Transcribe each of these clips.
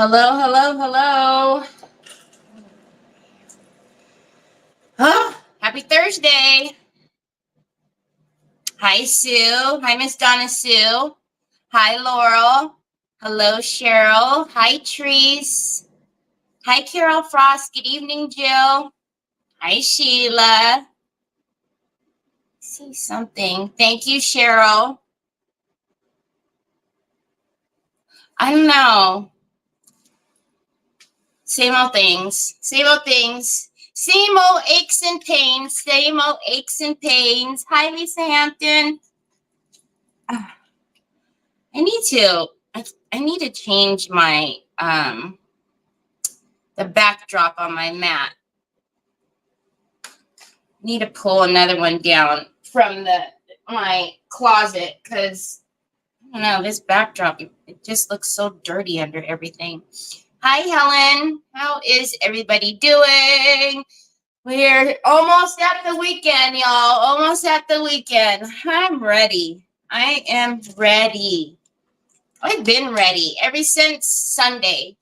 Hello, hello, hello. Happy Thursday. Hi, Sue. Hi, Miss Donna Sue. Hi, Laurel. Hello, Cheryl. Hi, Treese. Hi, Carol Frost. Good evening, Jill. Hi, Sheila. See something. Thank you, Cheryl. I don't know. Same old things. Same old things. Same old aches and pains. Same old aches and pains. Hi, Lisa Hampton. I need to change my the backdrop on my mat. Need to pull another one down from my closet because I don't know, this backdrop, it just looks so dirty under everything. Hi, Helen. How is everybody doing? We're almost at the weekend, y'all. Almost at the weekend. I'm ready. I am ready. I've been ready ever since Sunday.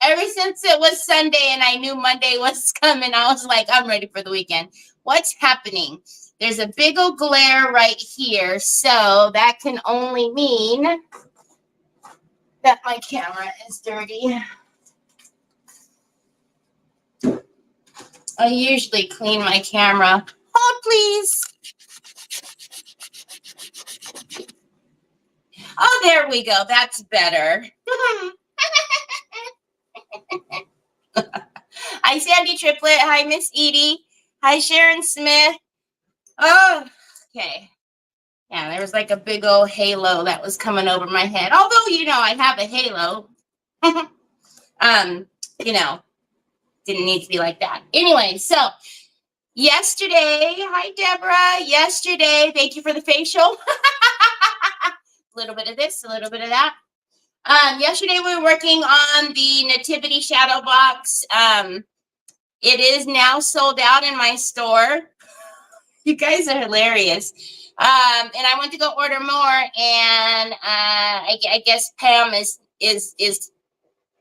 Ever since it was Sunday and I knew Monday was coming, I was like, I'm ready for the weekend. What's happening? There's a big old glare right here, so that can only mean that my camera is dirty. I usually clean my camera. Hold, please. Oh, there we go. That's better. Hi, Sandy Triplet. Hi, Miss Edie. Hi, Sharon Smith. Oh, okay. Yeah, there was like a big old halo that was coming over my head. Although, you know, I have a halo. You know, didn't need to be like that. Anyway, so yesterday, hi, Deborah. Yesterday, thank you for the facial. A little bit of this, a little bit of that. Yesterday, we were working on the Nativity shadow box. It is now sold out in my store. You guys are hilarious. And I went to go order more, and I guess Pam is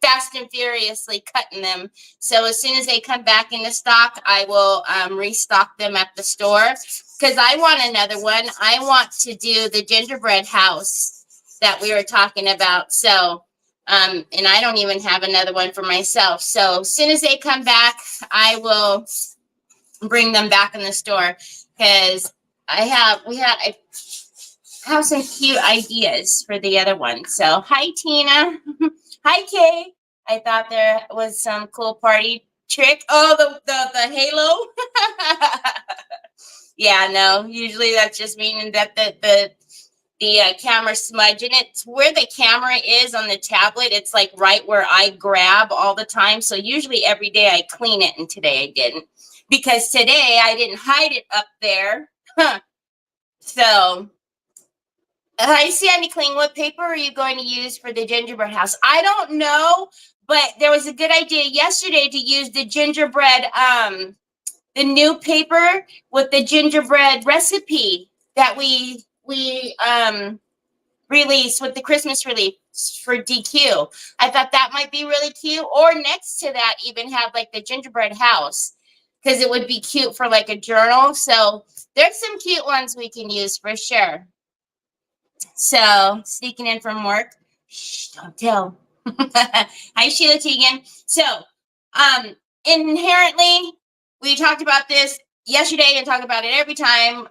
fast and furiously cutting them. So as soon as they come back into stock, I will restock them at the store because I want another one. I want to do the gingerbread house that we were talking about. So, and I don't even have another one for myself. So as soon as they come back, I will bring them back in the store because I have some cute ideas for the other one. So hi, Tina. Hi, Kay. I thought there was some cool party trick. Oh, the halo. Yeah, no. Usually that's just meaning that the camera smudging it. Where the camera is on the tablet, it's like right where I grab all the time. So usually every day I clean it, and today I didn't. Because today I didn't hide it up there. So, hi, Sandy Clean. What paper are you going to use for the gingerbread house? I don't know, but there was a good idea yesterday to use the gingerbread, the new paper with the gingerbread recipe that we released with the Christmas release for DQ. I thought that might be really cute. Or next to that, even have like the gingerbread house, because it would be cute for like a journal. So there's some cute ones we can use for sure. So sneaking in from work. Shh, don't tell. Hi, Sheila Teagan. So inherently, we talked about this yesterday and talk about it every time.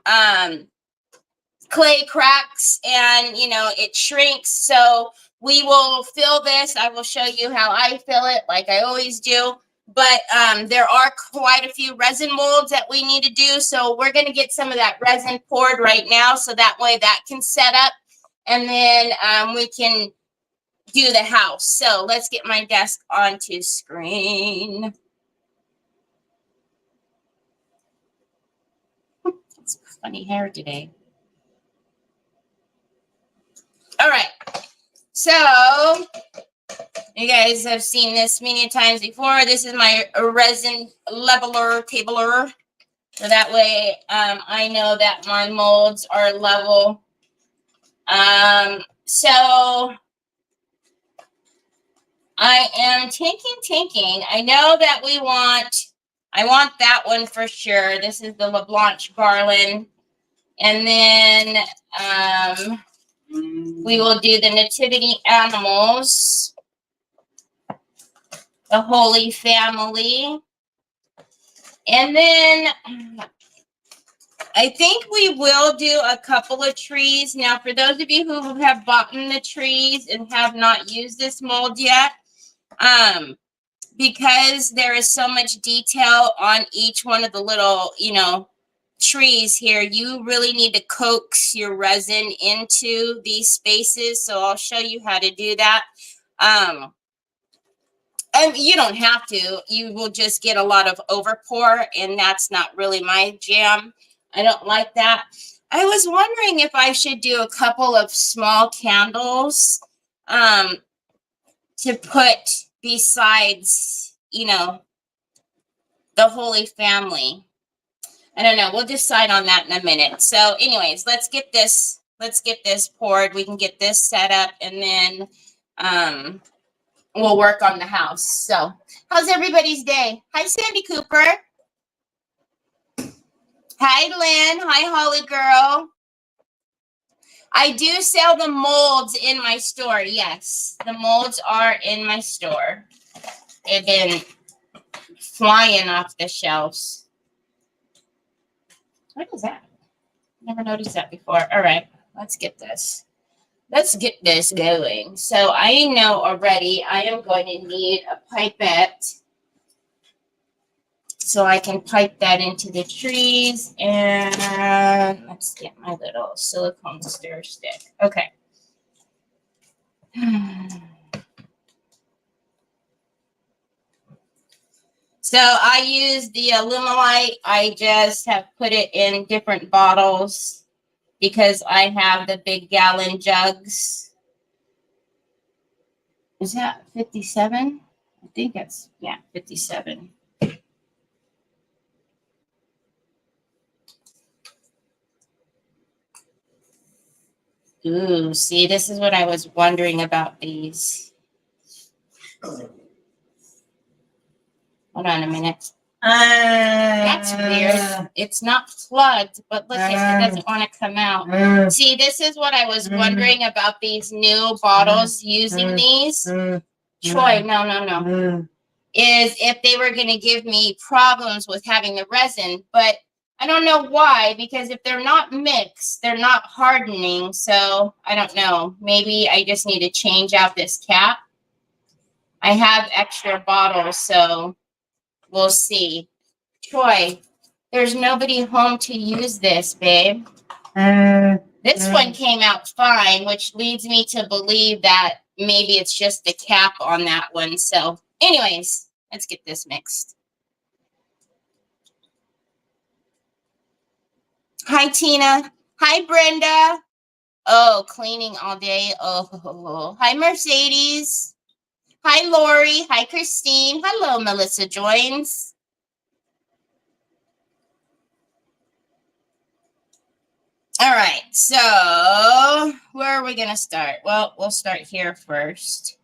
Clay cracks and, you know, it shrinks. So we will fill this. I will show you how I fill it like I always do. But there are quite a few resin molds that we need to do. So we're going to get some of that resin poured right now. So that way that can set up. And then we can do the house. So let's get my desk onto screen. It's funny hair today. All right. So you guys have seen this many times before. This is my resin leveler, tabler. So that way I know that my molds are level. So I am thinking. I know that I want that one for sure. This is the LaBlanche garland. And then we will do the Nativity animals, the Holy Family. And then I think we will do a couple of trees. Now, for those of you who have bought the trees and have not used this mold yet, because there is so much detail on each one of the little, trees here, you really need to coax your resin into these spaces. So I'll show you how to do that. And you don't have to. You will just get a lot of overpour, and that's not really my jam. I don't like that. I was wondering if I should do a couple of small candles to put besides, the Holy Family. I don't know. We'll decide on that in a minute. So anyways, let's get this poured. We can get this set up, and then we'll work on the house. So how's everybody's day? Hi, Sandy Cooper. Hi, Lynn. Hi, Holly Girl. I do sell the molds in my store. Yes, the molds are in my store. They've been flying off the shelves. What is that? Never noticed that before. All right, let's get this. Let's get this going. So I know already I am going to need a pipette so I can pipe that into the trees. And let's get my little silicone stir stick. Okay. So I use the Alumilite. I just have put it in different bottles because I have the big gallon jugs. Is that 57? I think that's, yeah, 57. Ooh, see, this is what I was wondering about these. Hold on a minute. That's weird. It's not plugged, but look, it doesn't want to come out. See, this is what I was wondering about these new bottles using these. Troy, no. Is if they were going to give me problems with having the resin, but I don't know why, because if they're not mixed, they're not hardening. So I don't know. Maybe I just need to change out this cap. I have extra bottles, so we'll see. Troy, there's nobody home to use this, babe. This one came out fine, which leads me to believe that maybe it's just the cap on that one. So anyways, let's get this mixed. Hi, Tina. Hi, Brenda. Oh, cleaning all day. Oh, hi, Mercedes. Hi, Lori. Hi, Christine. Hello, Melissa joins. All right, so where are we going to start? Well, we'll start here first.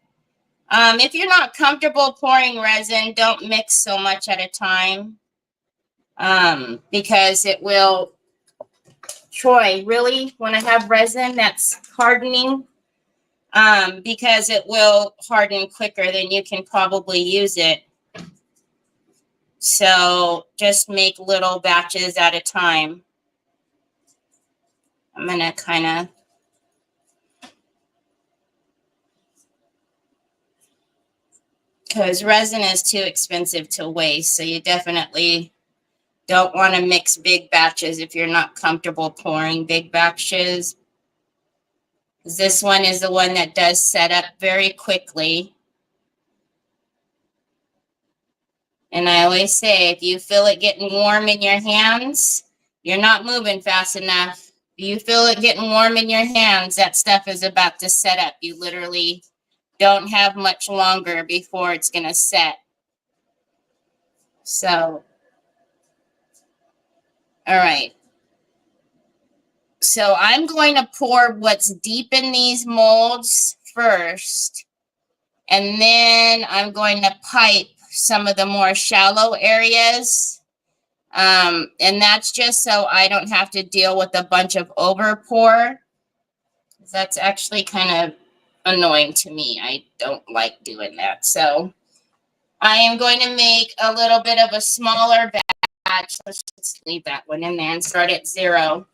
If you're not comfortable pouring resin, don't mix so much at a time because it will, Troy, really want to have resin that's hardening because it will harden quicker than you can probably use it. So just make little batches at a time. I'm going to kind of because resin is too expensive to waste. So you definitely don't want to mix big batches if you're not comfortable pouring big batches. This one is the one that does set up very quickly. And I always say, if you feel it getting warm in your hands, you're not moving fast enough. If you feel it getting warm in your hands, that stuff is about to set up. You literally don't have much longer before it's going to set. So, all right. So I'm going to pour what's deep in these molds first. And then I'm going to pipe some of the more shallow areas. And that's just so I don't have to deal with a bunch of overpour. That's actually kind of annoying to me. I don't like doing that. So I am going to make a little bit of a smaller batch. Let's just leave that one in there and start at 0.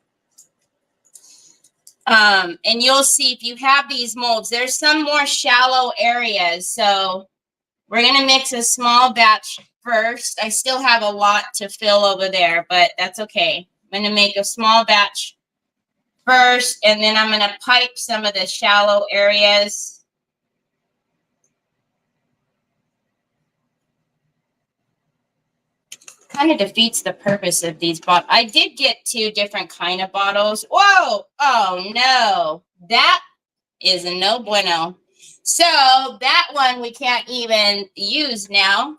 And you'll see if you have these molds, there's some more shallow areas. So we're going to mix a small batch first. I still have a lot to fill over there, but that's okay. I'm going to make a small batch first, and then I'm going to pipe some of the shallow areas. Kind of defeats the purpose of these bottles. I did get 2 different kind of bottles. Whoa! Oh, no. That is a no bueno. So that one we can't even use now.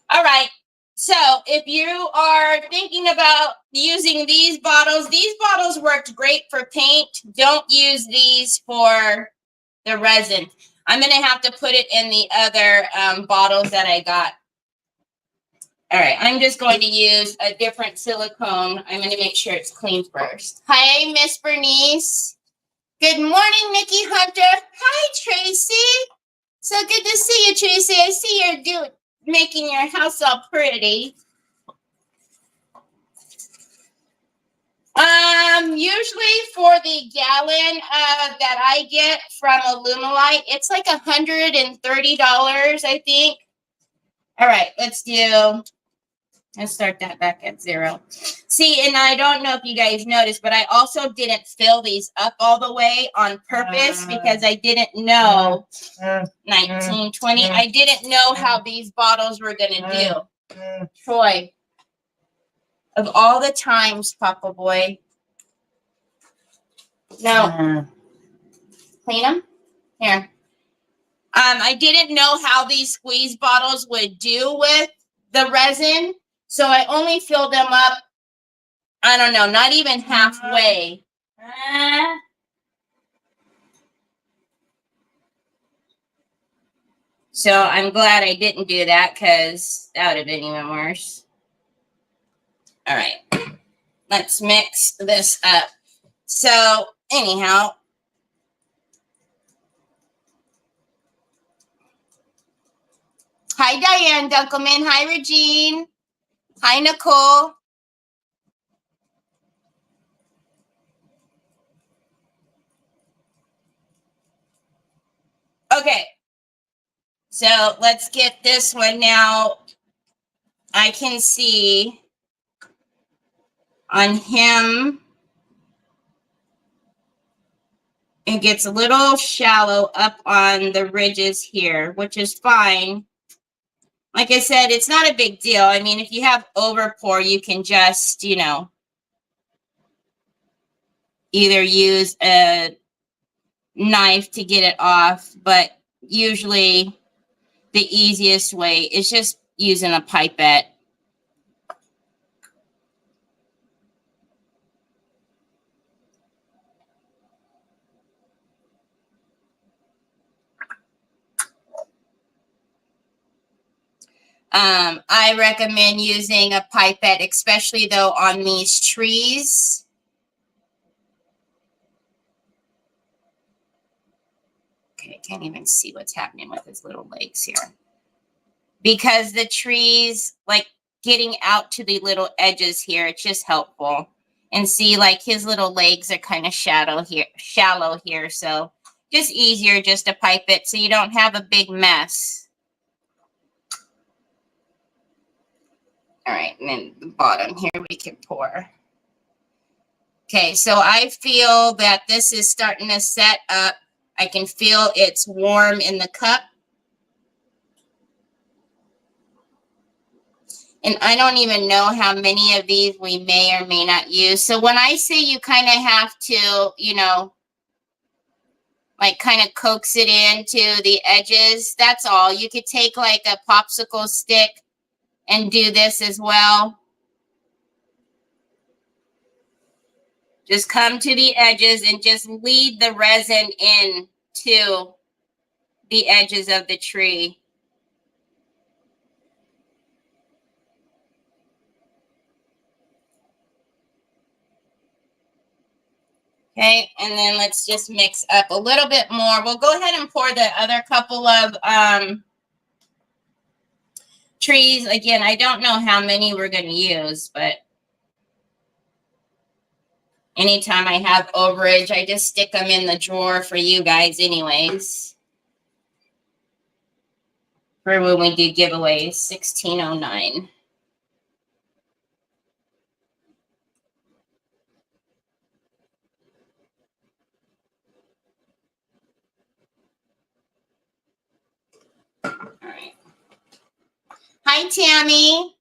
All right. So if you are thinking about using these bottles worked great for paint. Don't use these for the resin. I'm going to have to put it in the other bottles that I got. All right, I'm just going to use a different silicone. I'm going to make sure it's clean first. Hi, Miss Bernice. Good morning, Nikki Hunter. Hi, Tracy. So good to see you, Tracy. I see you're making your house all pretty. Usually for the gallon that I get from Illumilite, it's like $130, I think. All right, let's start that back at 0. See, and I don't know if you guys noticed, but I also didn't fill these up all the way on purpose because I didn't know, 19, 20, I didn't know how these bottles were going to do. Troy, of all the times, Papa Boy. No. Clean them? Here. I didn't know how these squeeze bottles would do with the resin. So I only filled them up, I don't know, not even halfway. So I'm glad I didn't do that because that would have been even worse. All right, let's mix this up. So anyhow, hi, Diane Dunkelman. Hi, Regine. Hi, Nicole. Okay, so let's get this one now. I can see on him, it gets a little shallow up on the ridges here, which is fine. Like I said, it's not a big deal. I mean, if you have overpour, you can just, you know, either use a knife to get it off, but usually the easiest way is just using a pipette. I recommend using a pipette, especially though on these trees. Okay, I can't even see what's happening with his little legs here. Because the trees, like getting out to the little edges here, it's just helpful. And see, like his little legs are kind of shallow here. So just easier just to pipe it so you don't have a big mess. All right, and then the bottom here we can pour. Okay, so I feel that this is starting to set up. I can feel it's warm in the cup. And I don't even know how many of these we may or may not use. So when I say you kind of have to, you know, like kind of coax it into the edges, that's all. You could take like a popsicle stick and do this as well. Just come to the edges and just lead the resin in to the edges of the tree. Okay, and then let's just mix up a little bit more. We'll go ahead and pour the other couple of trees. Again, I don't know how many we're going to use, but anytime I have overage, I just stick them in the drawer for you guys anyways. For when we do giveaways, 1609. All right. Hi, Tammy.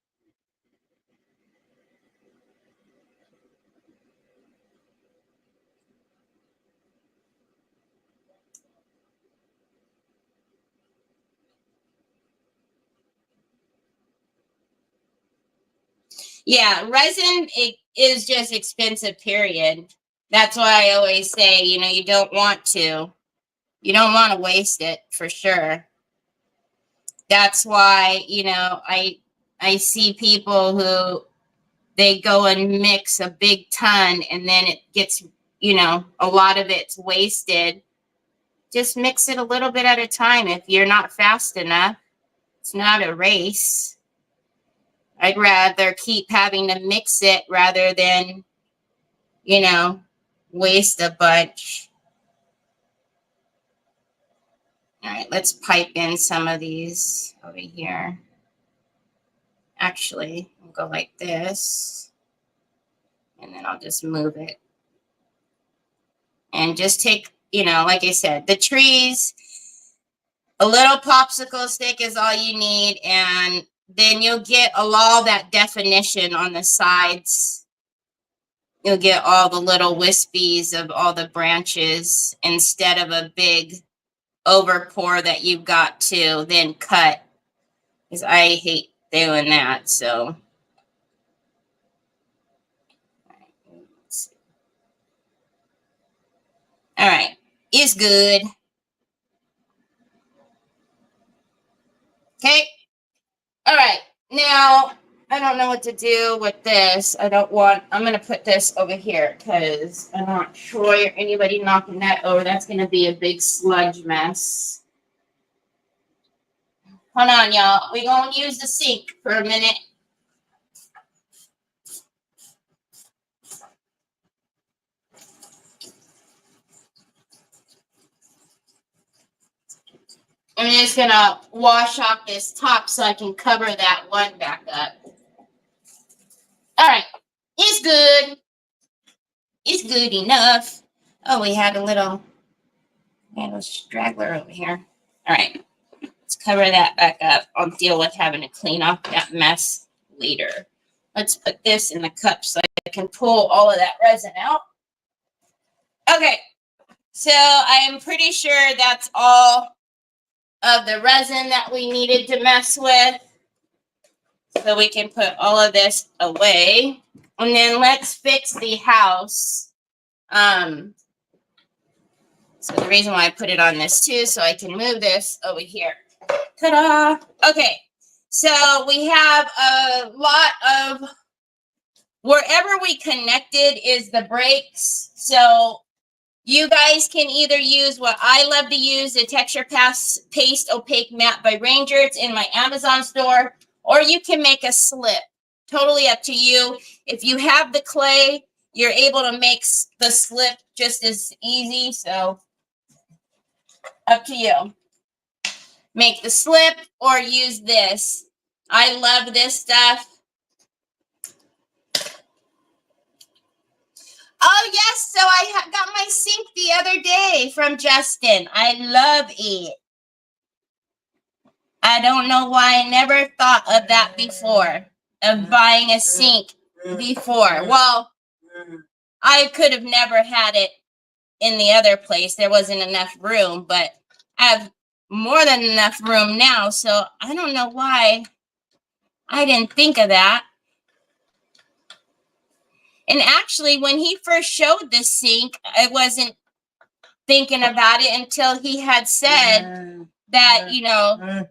Yeah, resin is just expensive, period. That's why I always say, you know, you don't want to waste it for sure. That's why, you know, I see people who they go and mix a big ton and then it gets, you know, a lot of it's wasted. Just mix it a little bit at a time. If you're not fast enough, it's not a race. I'd rather keep having to mix it rather than, you know, waste a bunch. All right, let's pipe in some of these over here. Actually, we'll go like this. And then I'll just move it. And just take, you know, like I said, the trees, a little popsicle stick is all you need. And then you'll get all that definition on the sides. You'll get all the little wispies of all the branches instead of a big overpour that you've got to then cut. Because I hate doing that, so. All right, it's good. Okay. All right. Now, I don't know what to do with this. I'm going to put this over here because I'm not sure anybody knocking that over. That's going to be a big sludge mess. Hold on, y'all. We're going to use the sink for a minute. I'm just going to wash off this top so I can cover that one back up. All right. It's good. It's good enough. Oh, we had a little straggler over here. All right. Let's cover that back up. I'll deal with having to clean off that mess later. Let's put this in the cup so I can pull all of that resin out. Okay. So I am pretty sure that's all of the resin that we needed to mess with. So we can put all of this away. And then let's fix the house. So the reason why I put it on this too, so I can move this over here. Ta-da! Okay. So we have a lot of, wherever we connected is the breaks. So you guys can either use what I love to use, the Texture Paste Opaque Matte by Ranger. It's in my Amazon store. Or you can make a slip. Totally up to you. If you have the clay, you're able to make the slip just as easy. So up to you. Make the slip or use this. I love this stuff. Oh, yes. So I got my sink the other day from Justin. I love it. I don't know why I never thought of that before, of buying a sink before. Well, I could have never had it in the other place. There wasn't enough room, but I have more than enough room now. So I don't know why I didn't think of that. And actually, when he first showed this sink, I wasn't thinking about it until he had said that, you know,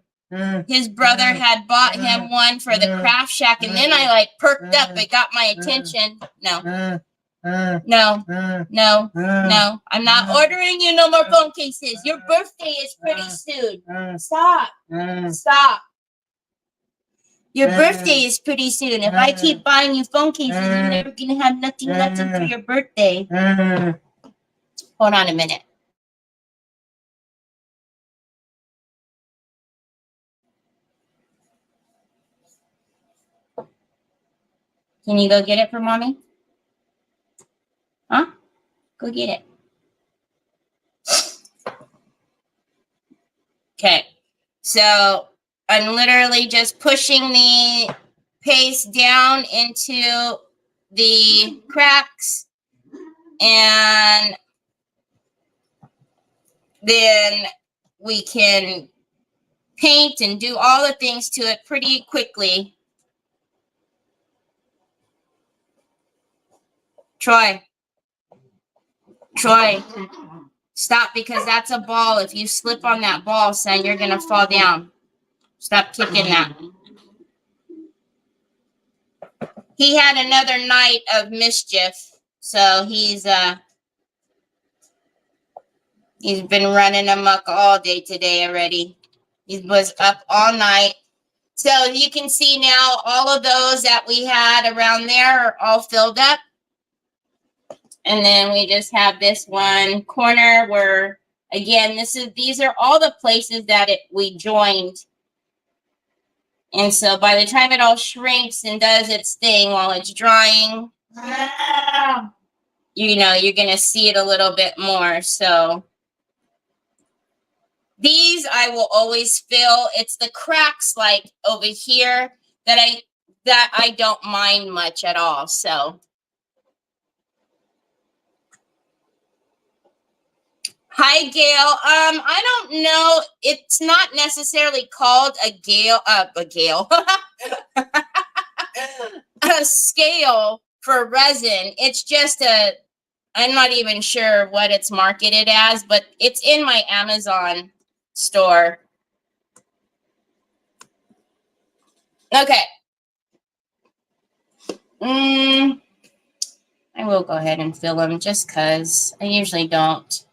his brother had bought him one for the craft shack, and then I like perked up. It got my attention. No. No, no, no. I'm not ordering you no more phone cases. Your birthday is pretty soon. Stop. Stop. Your birthday is pretty soon. If I keep buying you phone cases, you're never going to have nothing left for your birthday. Hold on a minute. Can you go get it for mommy? Huh? Go get it. Okay. So I'm literally just pushing the paste down into the cracks, and then we can paint and do all the things to it pretty quickly. Troy, stop, because that's a ball. If you slip on that ball, son, you're going to fall down. Stop kicking that. He had another night of mischief, so he's been running amok all day today already. He was up all night. So you can see now all of those that we had around there are all filled up. And then we just have this one corner where, again, these are all the places that we joined. And so by the time it all shrinks and does its thing while it's drying, you know, you're going to see it a little bit more. So these I will always fill. It's the cracks like over here that I don't mind much at all. So hi, Gail. I don't know. It's not necessarily called a a scale for resin. It's just I'm not even sure what it's marketed as, but it's in my Amazon store. Okay. I will go ahead and fill them just because I usually don't.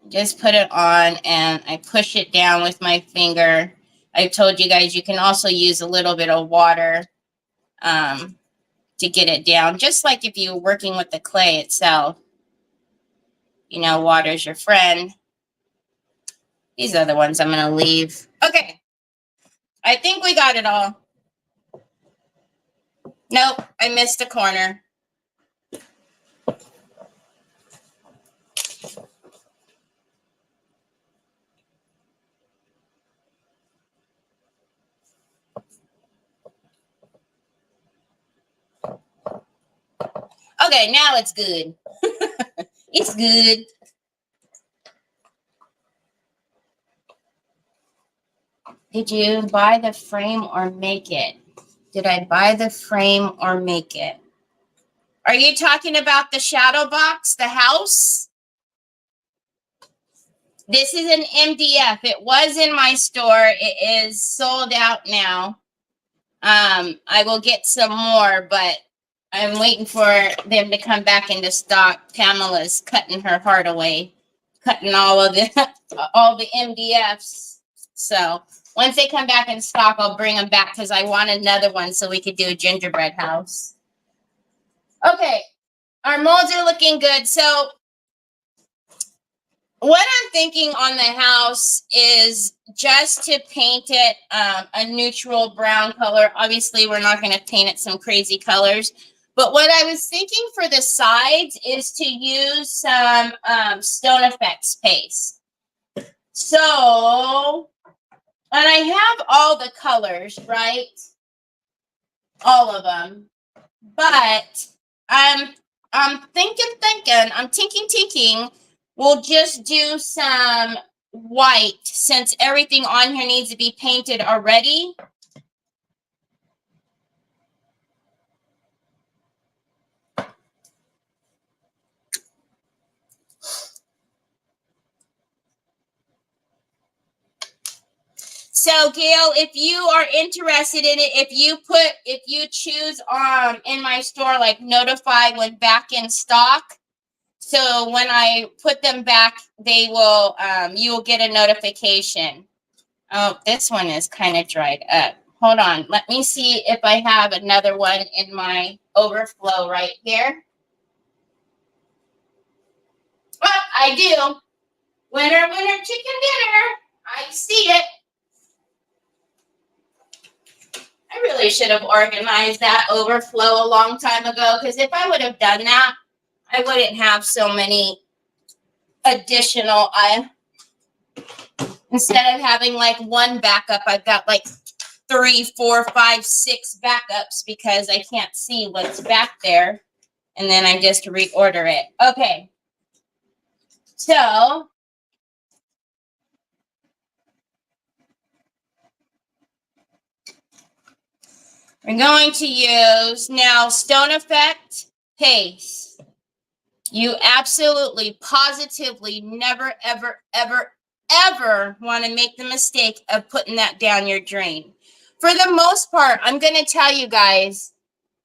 Just put it on and I push it down with my finger. I've told you guys you can also use a little bit of water to get it down. Just like if you're working with the clay itself. You know, water's your friend. These are the ones I'm going to leave. Okay. I think we got it all. Nope, I missed a corner. Okay, now it's good. It's good. Did you buy the frame or make it? Did I buy the frame or make it? Are you talking about the shadow box, the house? This is an MDF. It was in my store. It is sold out now. I will get some more, but I'm waiting for them to come back into stock. Pamela's cutting her heart away, cutting all of the MDFs. So once they come back in stock, I'll bring them back because I want another one so we could do a gingerbread house. Okay, our molds are looking good. So what I'm thinking on the house is just to paint it a neutral brown color. Obviously, we're not going to paint it some crazy colors. But what I was thinking for the sides is to use some Stone Effects paste. So, and I have all the colors, right? All of them. But I'm thinking, we'll just do some white since everything on here needs to be painted already. So Gail, if you are interested in it, if you choose in my store, like notify when back in stock. So when I put them back, they will, you will get a notification. Oh, this one is kind of dried up. Hold on. Let me see if I have another one in my overflow right here. Oh, I do. Winner, winner, chicken dinner. I see it. I really should have organized that overflow a long time ago, because if I would have done that, I wouldn't have so many additional. Instead of having like one backup, I've got like 3, 4, 5, 6 backups because I can't see what's back there. And then I just reorder it. Okay. So we're going to use now Stone Effect paste. You absolutely, positively never, ever, ever, ever want to make the mistake of putting that down your drain. For the most part, I'm going to tell you guys,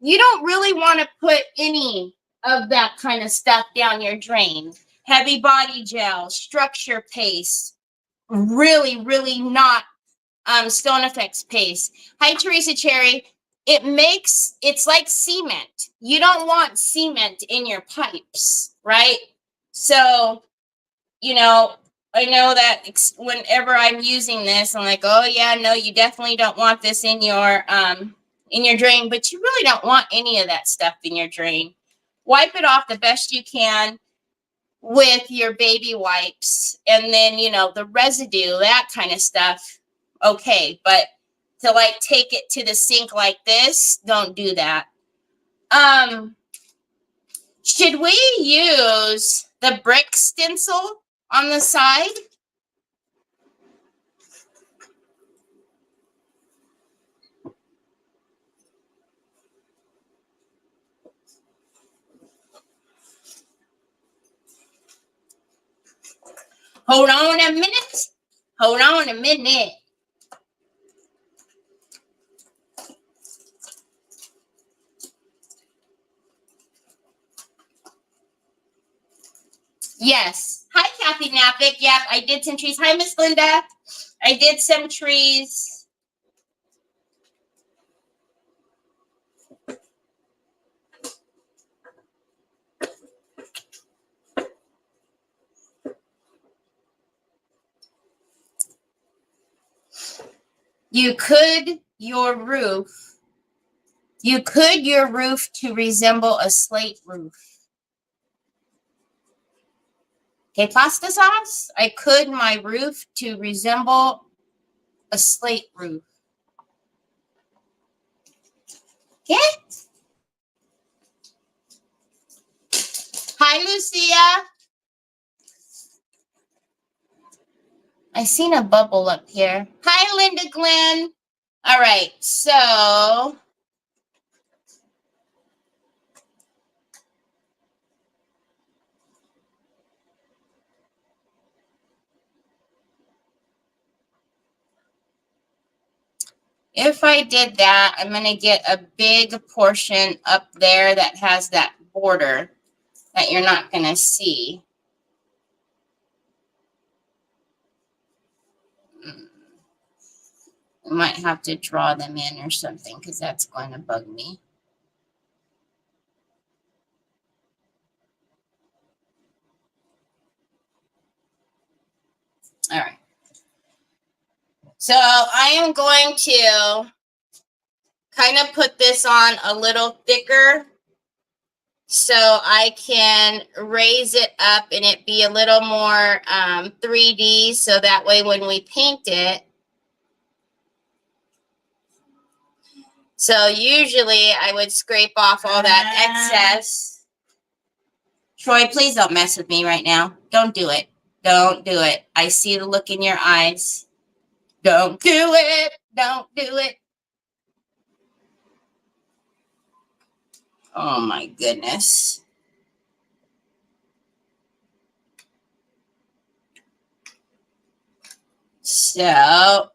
you don't really want to put any of that kind of stuff down your drain. Heavy body gel, structure paste, really, really not Stone Effects paste. Hi, Teresa Cherry. It's like cement. You don't want cement in your pipes, right? So, you know, I know that whenever I'm using this, I'm like, oh yeah, no, you definitely don't want this in your drain, but you really don't want any of that stuff in your drain. Wipe it off the best you can with your baby wipes, and then, you know, the residue, that kind of stuff, okay, but to like take it to the sink like this, don't do that. Should we use the brick stencil on the side? Hold on a minute. Hold on a minute. Yes. Hi, Kathy Nappick. Yep, I did some trees. Hi, Miss Linda. I did some trees. You could your roof to resemble a slate roof. Okay, pasta sauce. I could my roof to resemble a slate roof. Okay. Hi, Lucia. I seen a bubble up here. Hi, Linda Glenn. All right, so if I did that, I'm going to get a big portion up there that has that border that you're not going to see. I might have to draw them in or something because that's going to bug me. All right. So I am going to kind of put this on a little thicker so I can raise it up and it be a little more 3D, so that way when we paint it. So usually I would scrape off all that excess. Troy, please don't mess with me right now. Don't do it. Don't do it. I see the look in your eyes. Don't do it. Don't do it. Oh my goodness. So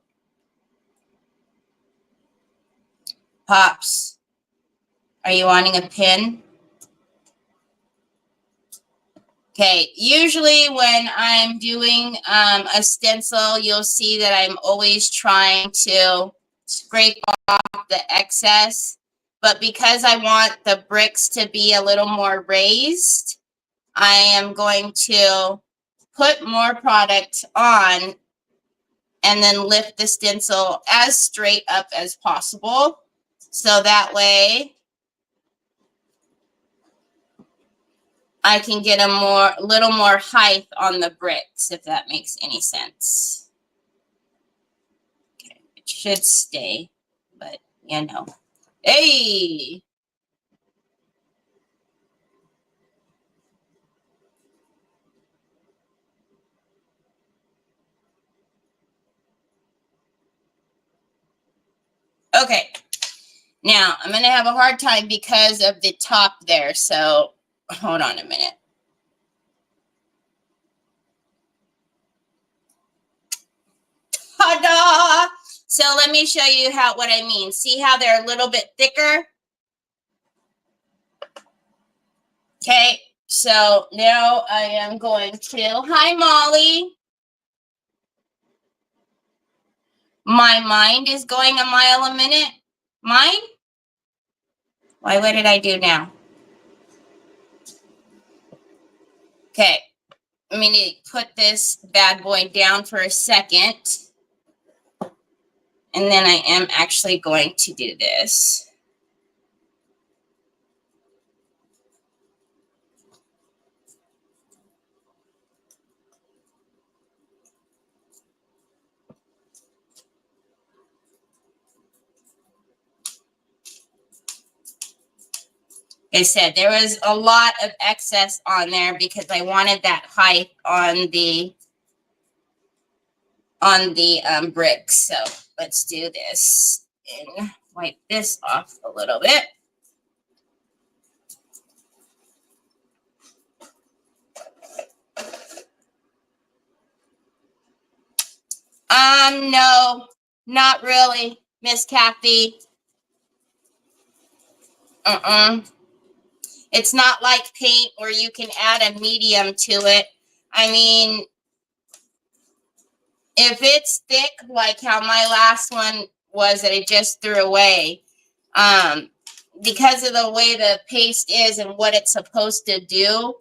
Pops, are you wanting a pin? Okay, usually when I'm doing a stencil, you'll see that I'm always trying to scrape off the excess. But because I want the bricks to be a little more raised, I am going to put more product on and then lift the stencil as straight up as possible. So that way I can get a little more height on the bricks, if that makes any sense. Okay, it should stay, but you know. Hey! Okay, now I'm going to have a hard time because of the top there, so hold on a minute. Ta-da! So let me show you what I mean. See how they're a little bit thicker? Okay, so now I am going to, hi Molly. My mind is going a mile a minute. Mine? Why, what did I do now? Okay, I'm going to put this bad boy down for a second. And then I am actually going to do this. Like I said, there was a lot of excess on there because I wanted that height on the bricks. So let's do this and wipe this off a little bit. No, not really, Miss Kathy. It's not like paint where you can add a medium to it. I mean, if it's thick, like how my last one was that I just threw away, because of the way the paste is and what it's supposed to do,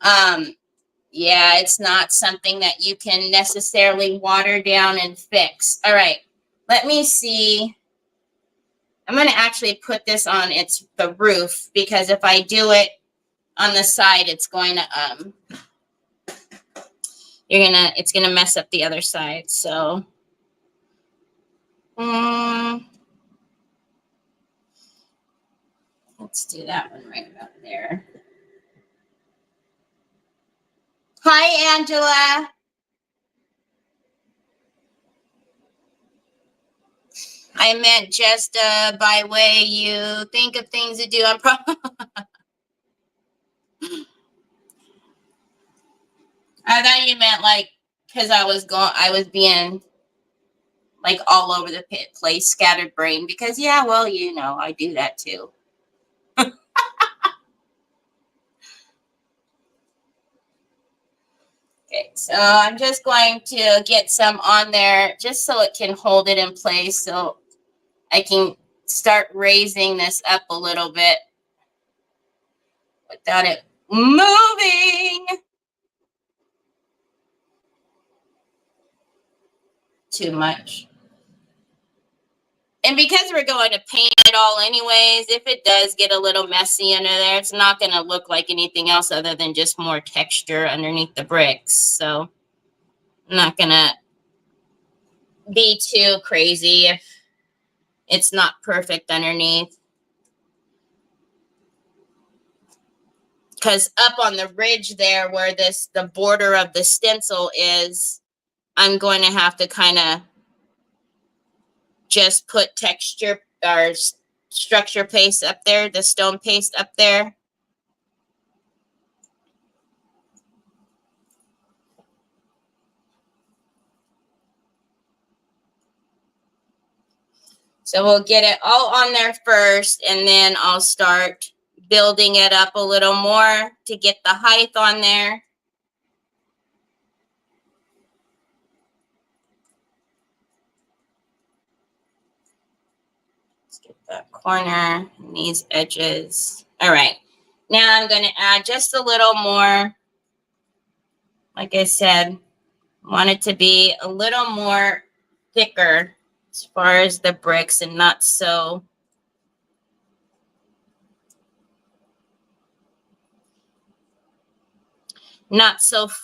yeah, it's not something that you can necessarily water down and fix. All right, let me see. I'm going to actually put this on the roof because if I do it on the side, it's going to it's going to mess up the other side. So let's do that one right about there. Hi, Angela. I meant just by way you think of things to do. I thought you meant like because I was being like all over the place, scattered brain. Because yeah, well, you know, I do that too. Okay, so I'm just going to get some on there just so it can hold it in place so I can start raising this up a little bit without it moving too much. And because we're going to paint it all anyways, if it does get a little messy under there, it's not going to look like anything else other than just more texture underneath the bricks. So I'm not going to be too crazy if it's not perfect underneath. Because up on the ridge there where the border of the stencil is, I'm going to have to kind of just put texture or structure paste up there, the stone paste up there. So we'll get it all on there first, and then I'll start building it up a little more to get the height on there. Let's get that corner and these edges. All right. Now I'm going to add just a little more. Like I said, want it to be a little more thicker as far as the bricks and not so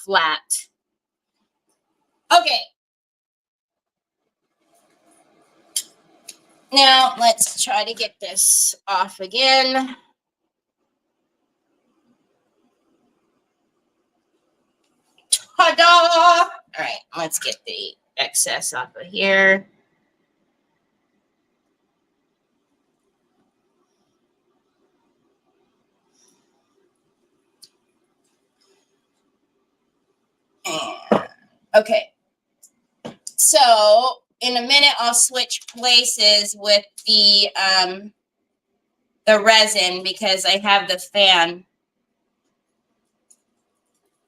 flat. Okay. Now let's try to get this off again. Ta-da! All right, let's get the excess off of here. Okay. So in a minute, I'll switch places with the resin because I have the fan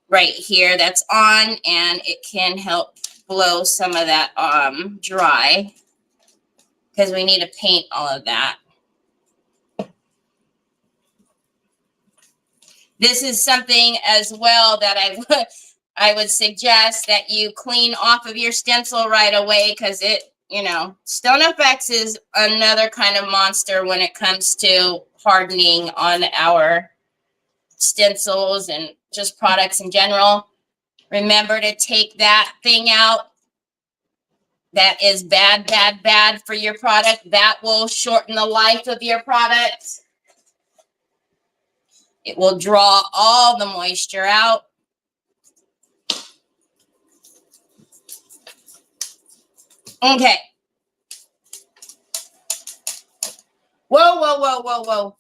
right here that's on, and it can help blow some of that dry because we need to paint all of that. This is something as well that I would suggest that you clean off of your stencil right away because it, you know, Stone FX is another kind of monster when it comes to hardening on our stencils and just products in general. Remember to take that thing out that is bad, bad, bad for your product. That will shorten the life of your product. It will draw all the moisture out. Okay. Whoa, whoa, whoa, whoa, whoa.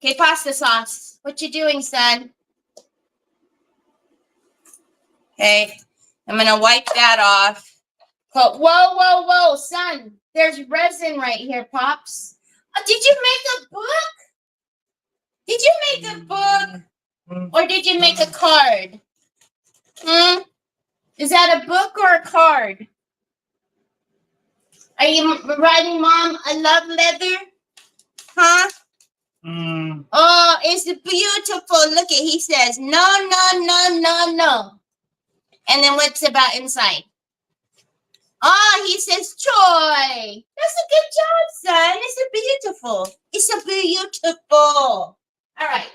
Okay, pasta sauce. What you doing, son? Okay. I'm going to wipe that off. Whoa, whoa, whoa, son. There's resin right here, Pops. Oh, did you make a book? Did you make a book? Or did you make a card? Is that a book or a card? Are you writing Mom a love letter? Huh? Oh, it's beautiful. Look at, he says, no, no, no, no, no. And then what's about inside? Oh, he says, joy. That's a good job, son. It's a beautiful. It's a beautiful. All right.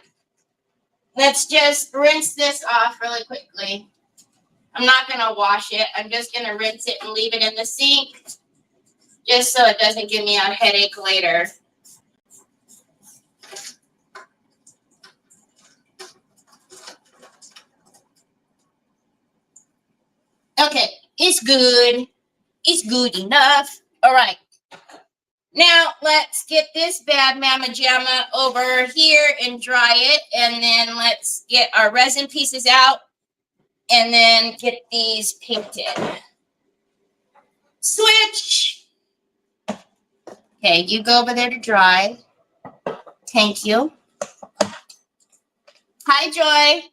Let's just rinse this off really quickly. I'm not going to wash it. I'm just going to rinse it and leave it in the sink just so it doesn't give me a headache later. Okay, it's good. It's good enough. All right. Now, let's get this bad mama jamma over here and dry it. And then let's get our resin pieces out and then get these painted. Switch. Okay, you go over there to dry. Thank you. Hi, Joy.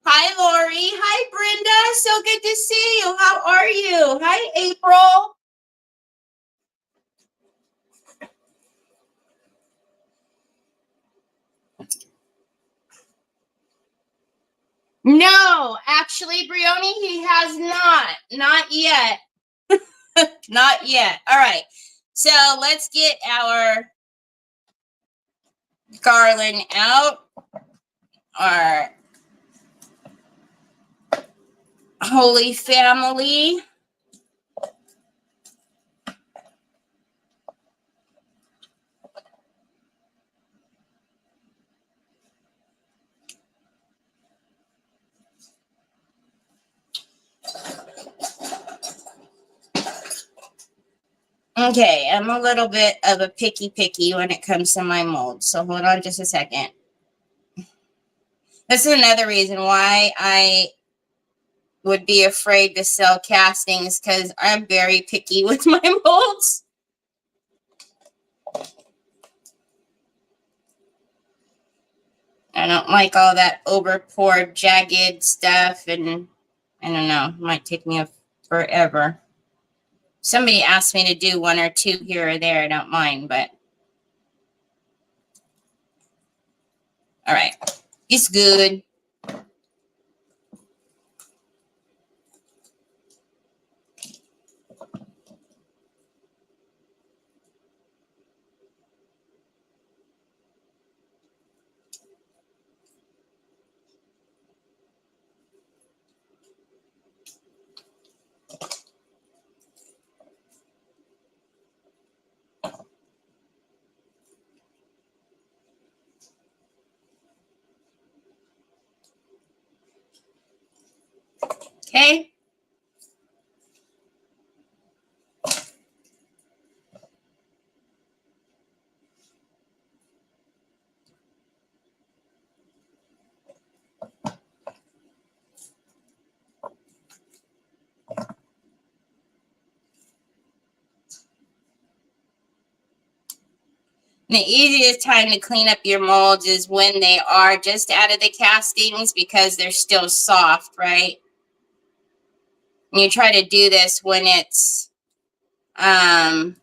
Hi, Lori. Hi, Brenda. So good to see you. How are you? Hi, April. No, actually, Brioni, he has not. Not yet. Not yet. All right. So let's get our garland out. Our Holy Family. Okay, I'm a little bit of a picky when it comes to my molds. So hold on just a second. This is another reason why I would be afraid to sell castings, because I'm very picky with my molds. I don't like all that over poured jagged stuff, and I don't know, it might take me forever. Somebody asked me to do one or two here or there, I don't mind, but all right, it's good. Okay. The easiest time to clean up your molds is when they are just out of the castings because they're still soft, right? And you try to do this when it's when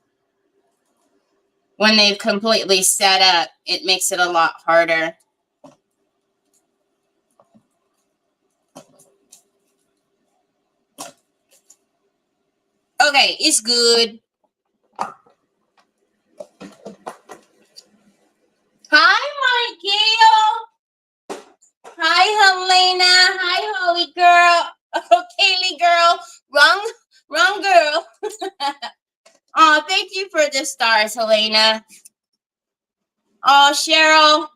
they've completely set up, it makes it a lot harder. Okay, it's good. Hi, Michael. Hi, Helena. Hi, Holy Girl. Oh, Kaylee girl. Wrong girl. Oh, thank you for the stars, Helena. Oh, Cheryl.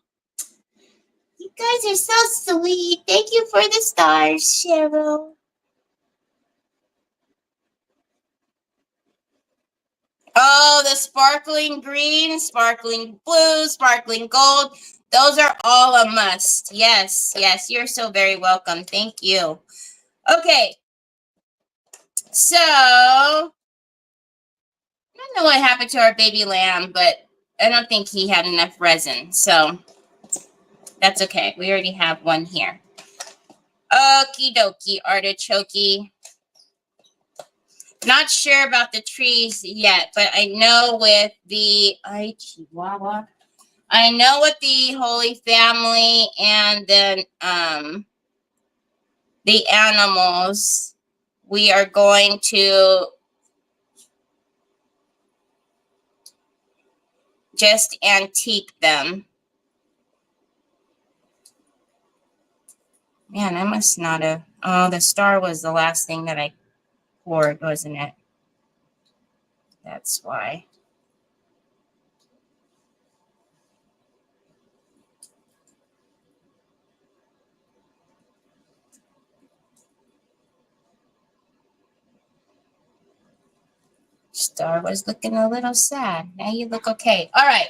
You guys are so sweet. Thank you for the stars, Cheryl. Oh, the sparkling green, sparkling blue, sparkling gold. Those are all a must. Yes, yes. You're so very welcome. Thank you. Okay. So, I don't know what happened to our baby lamb, but I don't think he had enough resin. So, that's okay. We already have one here. Okie dokie, artichoke. Not sure about the trees yet, but I know with the Chihuahua. I know with the Holy Family and then the animals, we are going to just antique them. Man, I must not have. Oh, the star was the last thing that I poured, wasn't it? That's why. Star was looking a little sad. Now you look okay. All right.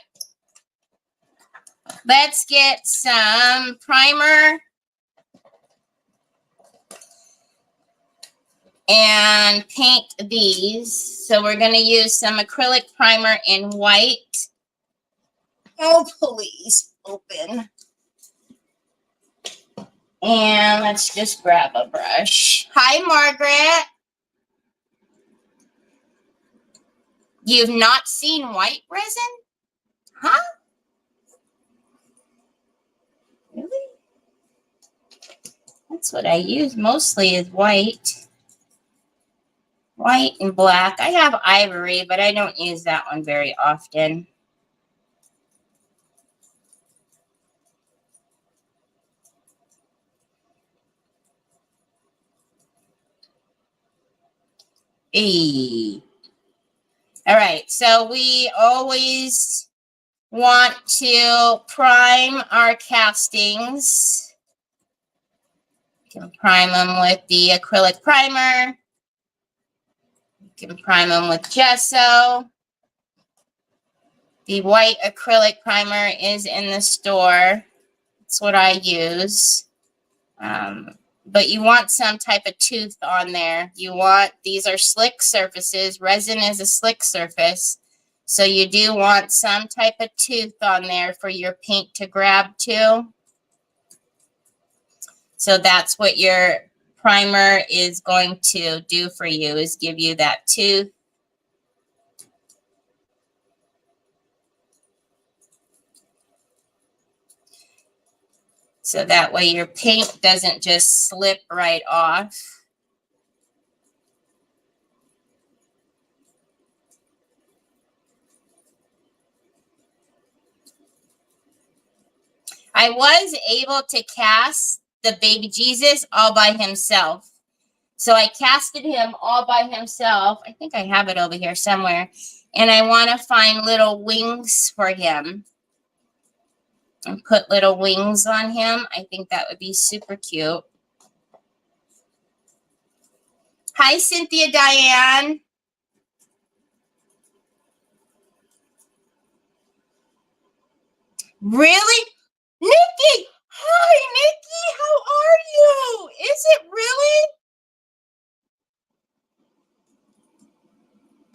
Let's get some primer and paint these. So we're going to use some acrylic primer in white. Oh, please open. And let's just grab a brush. Hi, Margaret. You've not seen white resin? Huh? Really? That's what I use mostly is white. White and black. I have ivory, but I don't use that one very often. Hey. All right, so we always want to prime our castings. You can prime them with the acrylic primer. You can prime them with gesso. The white acrylic primer is in the store. That's what I use. But you want some type of tooth on there. These are slick surfaces. Resin is a slick surface. So you do want some type of tooth on there for your paint to grab to. So that's what your primer is going to do for you, is give you that tooth. So that way your paint doesn't just slip right off. I was able to cast the baby Jesus all by himself. So I casted him all by himself. I think I have it over here somewhere. And I want to find little wings for him and put little wings on him. I think that would be super cute. Hi, Cynthia Diane. Really? Nikki! Hi, Nikki! How are you? Is it really?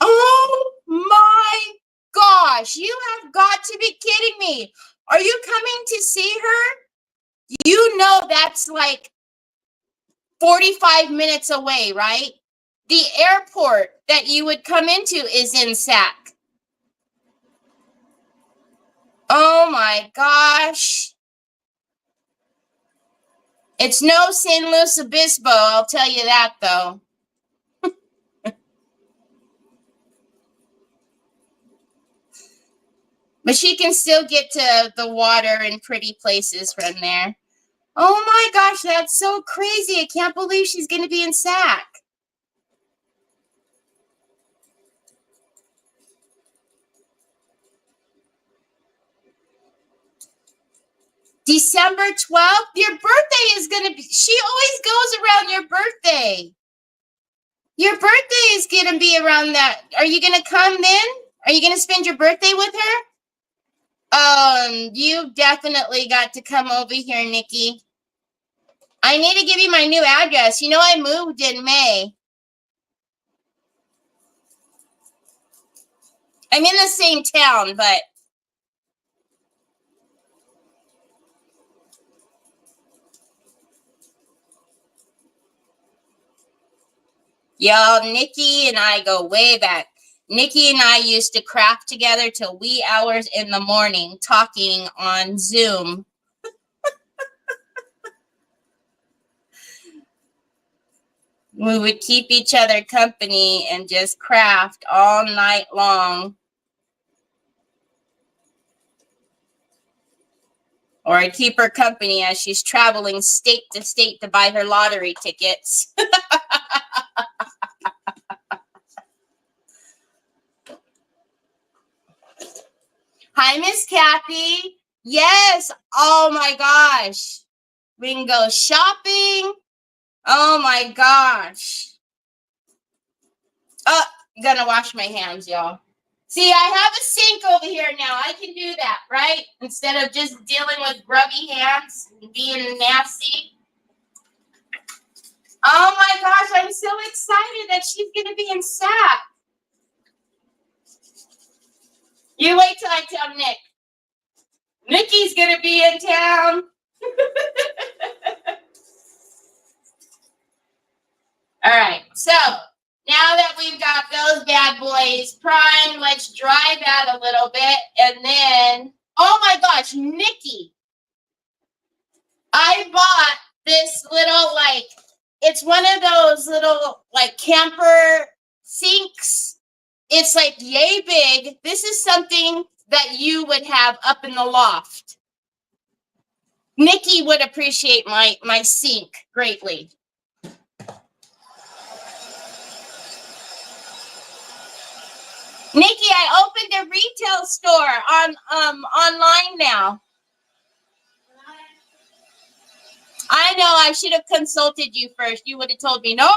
Oh my gosh! You have got to be kidding me. Are you coming to see her? You know that's like 45 minutes away, right? The airport that you would come into is in Sac. Oh my gosh. It's no San Luis Obispo, I'll tell you that though. But she can still get to the water and pretty places from there. Oh my gosh, that's so crazy. I can't believe she's going to be in Sac. December 12th? Your birthday is going to be, she always goes around your birthday. Your birthday is going to be around that. Are you going to come then? Are you going to spend your birthday with her? You definitely got to come over here, Nikki. I need to give you my new address. You know, I moved in May. I'm in the same town, but y'all, Nikki and I go way back. Nikki and I used to craft together till wee hours in the morning, talking on Zoom. We would keep each other company and just craft all night long. Or I'd keep her company as she's traveling state to state to buy her lottery tickets. Hi, Miss Kathy. Yes. Oh, my gosh. We can go shopping. Oh, my gosh. Oh, I'm going to wash my hands, y'all. See, I have a sink over here now. I can do that, right? Instead of just dealing with grubby hands and being nasty. Oh, my gosh. I'm so excited that she's going to be in Sac. You wait till I tell Nick. Nikki's going to be in town. All right. So now that we've got those bad boys primed, let's dry that a little bit. And then, oh my gosh, Nikki, I bought this little, like, it's one of those little, like, camper sinks. It's like yay big. This is something that you would have up in the loft. Nikki would appreciate my sink greatly. Nikki, I opened a retail store on online now. I know I should have consulted you first. You would have told me, no,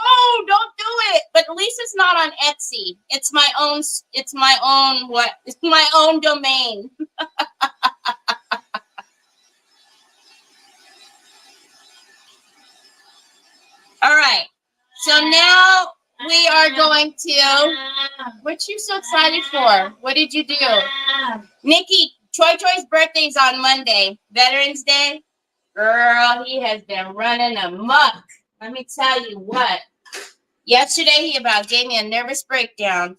don't do it. But at least it's not on Etsy. It's my own, it's my own domain. All right. So now we are going to, what you so excited for? What did you do? Nikki, Choi Choi's birthday's on Monday, Veterans Day. Girl, he has been running amok. Let me tell you what. Yesterday, he about gave me a nervous breakdown.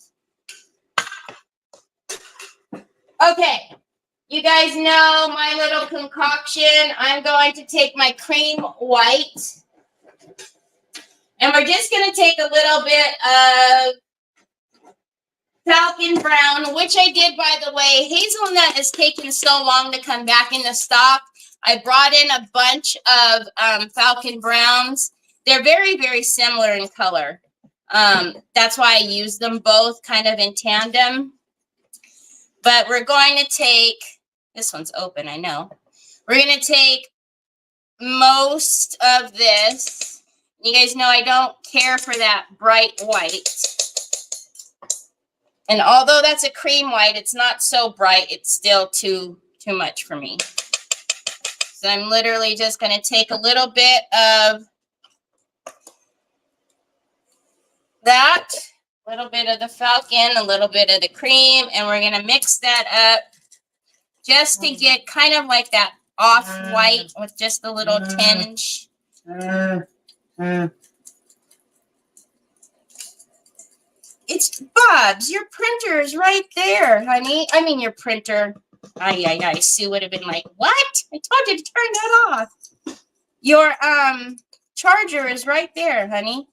Okay. You guys know my little concoction. I'm going to take my cream white. And we're just going to take a little bit of Falcon Brown, which I did, by the way. Hazelnut has taken so long to come back into stock. I brought in a bunch of Falcon Browns. They're very, very similar in color. That's why I use them both kind of in tandem. But we're going to take, this one's open, I know. We're going to take most of this. You guys know I don't care for that bright white. And although that's a cream white, it's not so bright. It's still too much for me. So I'm literally just going to take a little bit of that, a little bit of the Falcon, a little bit of the cream, and we're going to mix that up just to get kind of like that off-white with just a little tinge. It's Bob's. Your printer is right there, honey. I mean, your printer. Sue would have been like, what? I told you to turn that off. Your charger is right there, honey.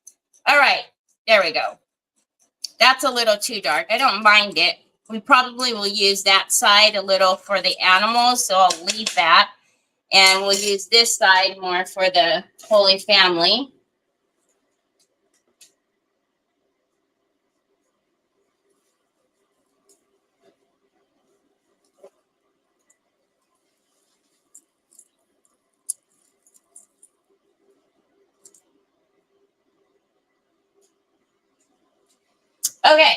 All right. There we go. That's a little too dark. I don't mind it. We probably will use that side a little for the animals, so I'll leave that. And we'll use this side more for the Holy Family. Okay.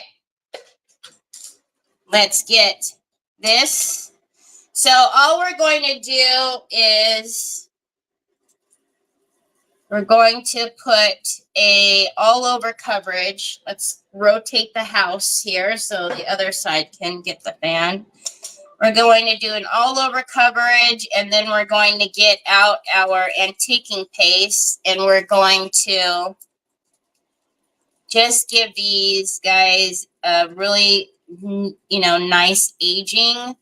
Let's get this. So all we're going to do is we're going to put a all over coverage. Let's rotate the house here so the other side can get the fan. We're going to do an all over coverage, and then we're going to get out our antiquing paste, and we're going to just give these guys a really, nice aging.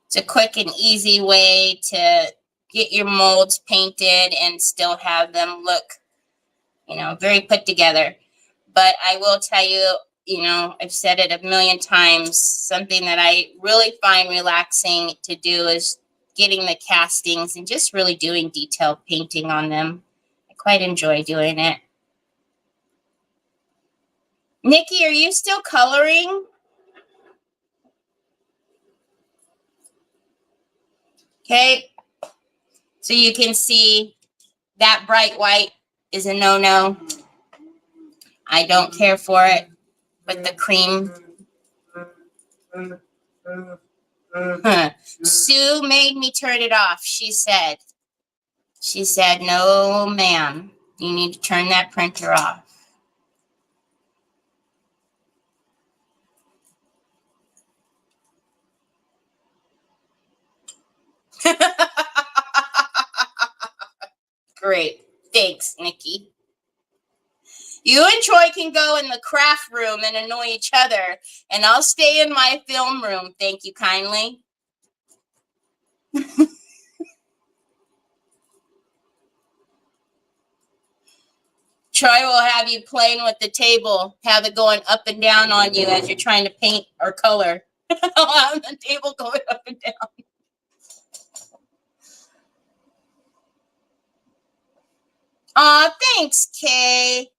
It's a quick and easy way to get your molds painted and still have them look, very put together. But I will tell you, I've said it a million times, something that I really find relaxing to do is getting the castings and just really doing detailed painting on them. I quite enjoy doing it. Nikki, are you still coloring? Okay. So you can see that bright white is a no-no. I don't care for it. But the cream. Sue made me turn it off. She said, no, ma'am. You need to turn that printer off. Great. Thanks, Nikki. You and Troy can go in the craft room and annoy each other, and I'll stay in my film room. Thank you kindly. Troy will have you playing with the table, have it going up and down on you as you're trying to paint or color. I'll have the table going up and down. Aw, thanks, Kay.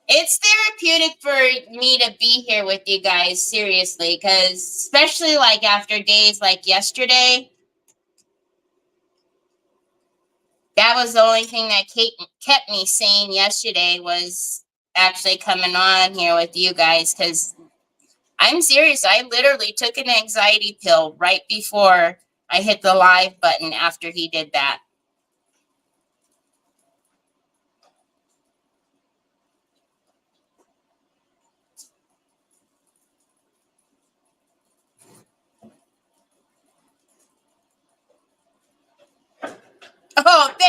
It's therapeutic for me to be here with you guys, seriously, because especially like after days like yesterday, that was the only thing that kept me sane yesterday was actually coming on here with you guys, because I'm serious. I literally took an anxiety pill right before I hit the live button after he did that.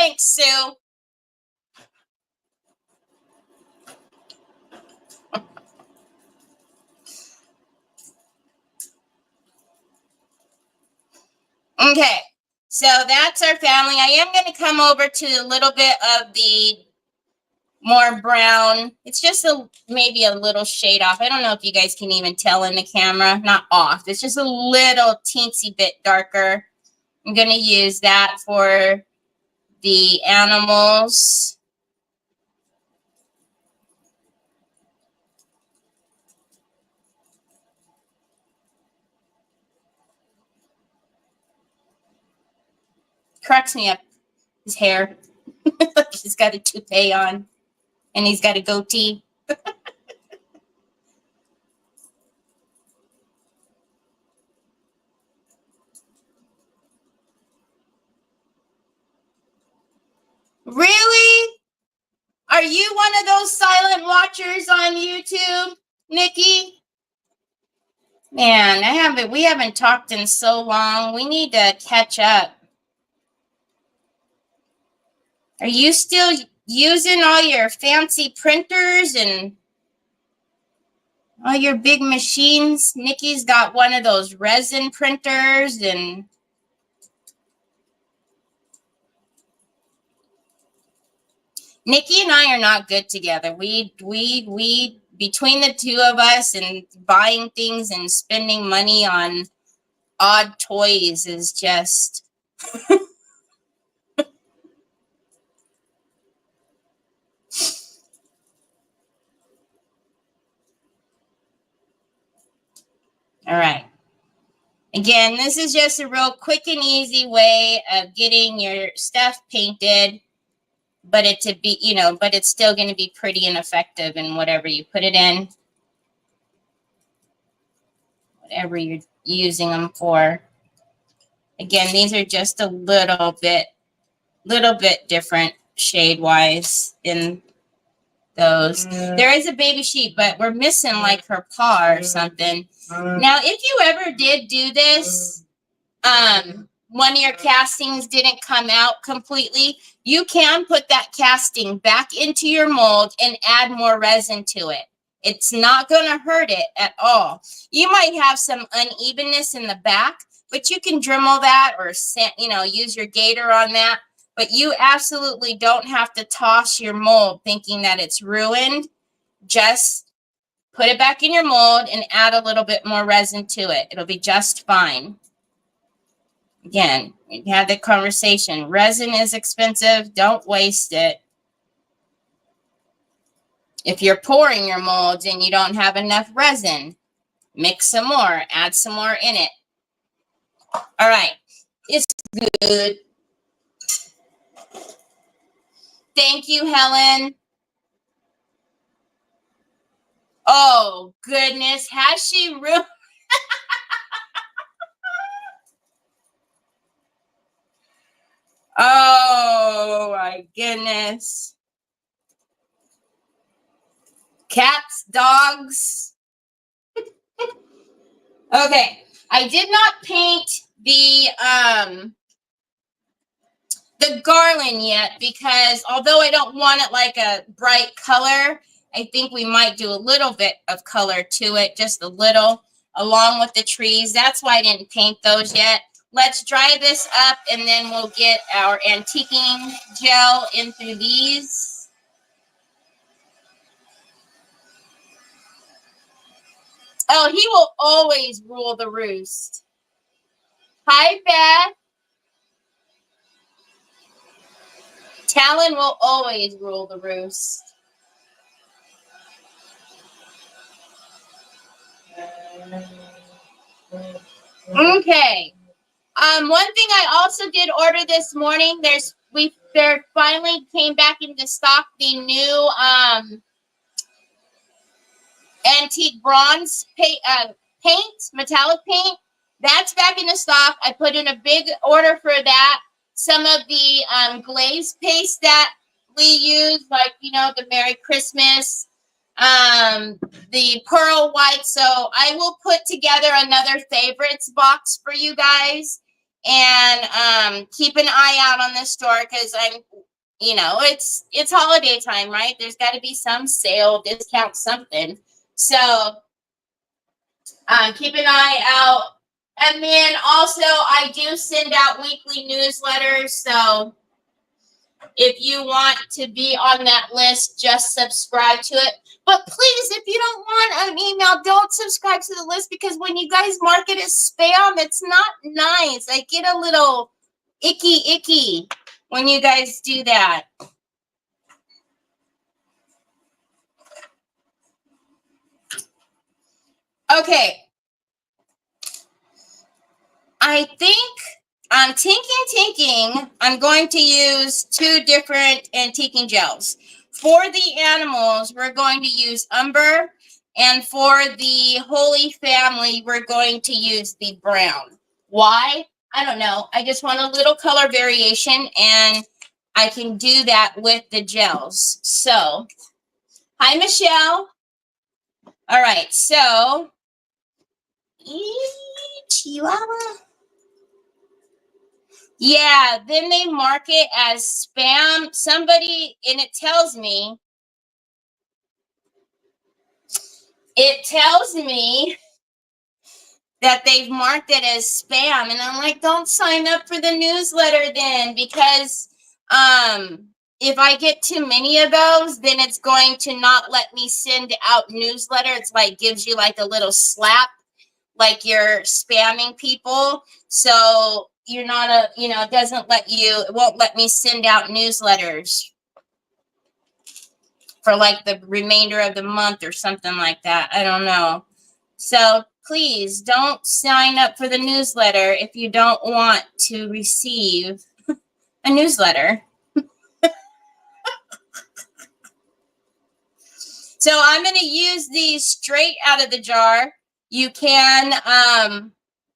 Thanks, Sue. Okay, so that's our family. I am going to come over to a little bit of the more brown. It's just maybe a little shade off. I don't know if you guys can even tell in the camera. Not off. It's just a little teensy bit darker. I'm going to use that for the animals. Cracks me up. His hair. He's got a toupee on. And he's got a goatee. Really? Are you one of those silent watchers on YouTube, Nikki? Man, we haven't talked in so long. We need to catch up. Are you still using all your fancy printers and all your big machines? Nikki's got one of those resin printers and Nikki and I are not good together. We between the two of us and buying things and spending money on odd toys is just all right. Again, this is just a real quick and easy way of getting your stuff painted, but it to be, but it's still going to be pretty and effective in whatever you put it in, whatever you're using them for. Again, these are just a little bit different shade-wise in those. There is a baby sheep, but we're missing like her paw or something. Now, if you ever did do this, one of your castings didn't come out completely, you can put that casting back into your mold and add more resin to it. It's not going to hurt it at all. You might have some unevenness in the back, but you can Dremel that or, use your gator on that. But you absolutely don't have to toss your mold thinking that it's ruined. Just put it back in your mold and add a little bit more resin to it. It'll be just fine. Again, we had the conversation. Resin is expensive. Don't waste it. If you're pouring your molds and you don't have enough resin, mix some more. Add some more in it. All right. It's good. Thank you, Helen. Oh, goodness. Has she really? Oh, my goodness. Cats, dogs. Okay. I did not paint the garland yet because although I don't want it like a bright color, I think we might do a little bit of color to it, just a little, along with the trees. That's why I didn't paint those yet. Let's dry this up, and then we'll get our antiquing gel in through these. Oh, he will always rule the roost. Hi, Beth. Talon will always rule the roost. Okay. One thing I also did order this morning, there finally came back into stock the new antique bronze paint, metallic paint. That's back into stock. I put in a big order for that. Some of the glaze paste that we use, like, the Merry Christmas, the pearl white. So I will put together another favorites box for you guys. And keep an eye out on the store because it's holiday time, right? There's got to be some sale, discount, something. So keep an eye out. And then also I do send out weekly newsletters. So if you want to be on that list, just subscribe to it. But please, if you don't want an email, don't subscribe to the list because when you guys mark it as spam, it's not nice. I get a little icky when you guys do that. Okay. I think I'm thinking I'm going to use 2 different antiquing gels. For the animals, we're going to use umber, and for the Holy Family, we're going to use the brown. Why? I don't know. I just want a little color variation, and I can do that with the gels. So, hi, Michelle. All right, so, Chihuahua. Yeah, then they mark it as spam. Somebody, and it tells me that they've marked it as spam. And I'm like, don't sign up for the newsletter then, because if I get too many of those, then it's going to not let me send out newsletter. It's like gives you like a little slap, like you're spamming people. So you're not it won't let me send out newsletters for like the remainder of the month or something like that. I don't know. So please don't sign up for the newsletter if you don't want to receive a newsletter. So I'm going to use these straight out of the jar. You can,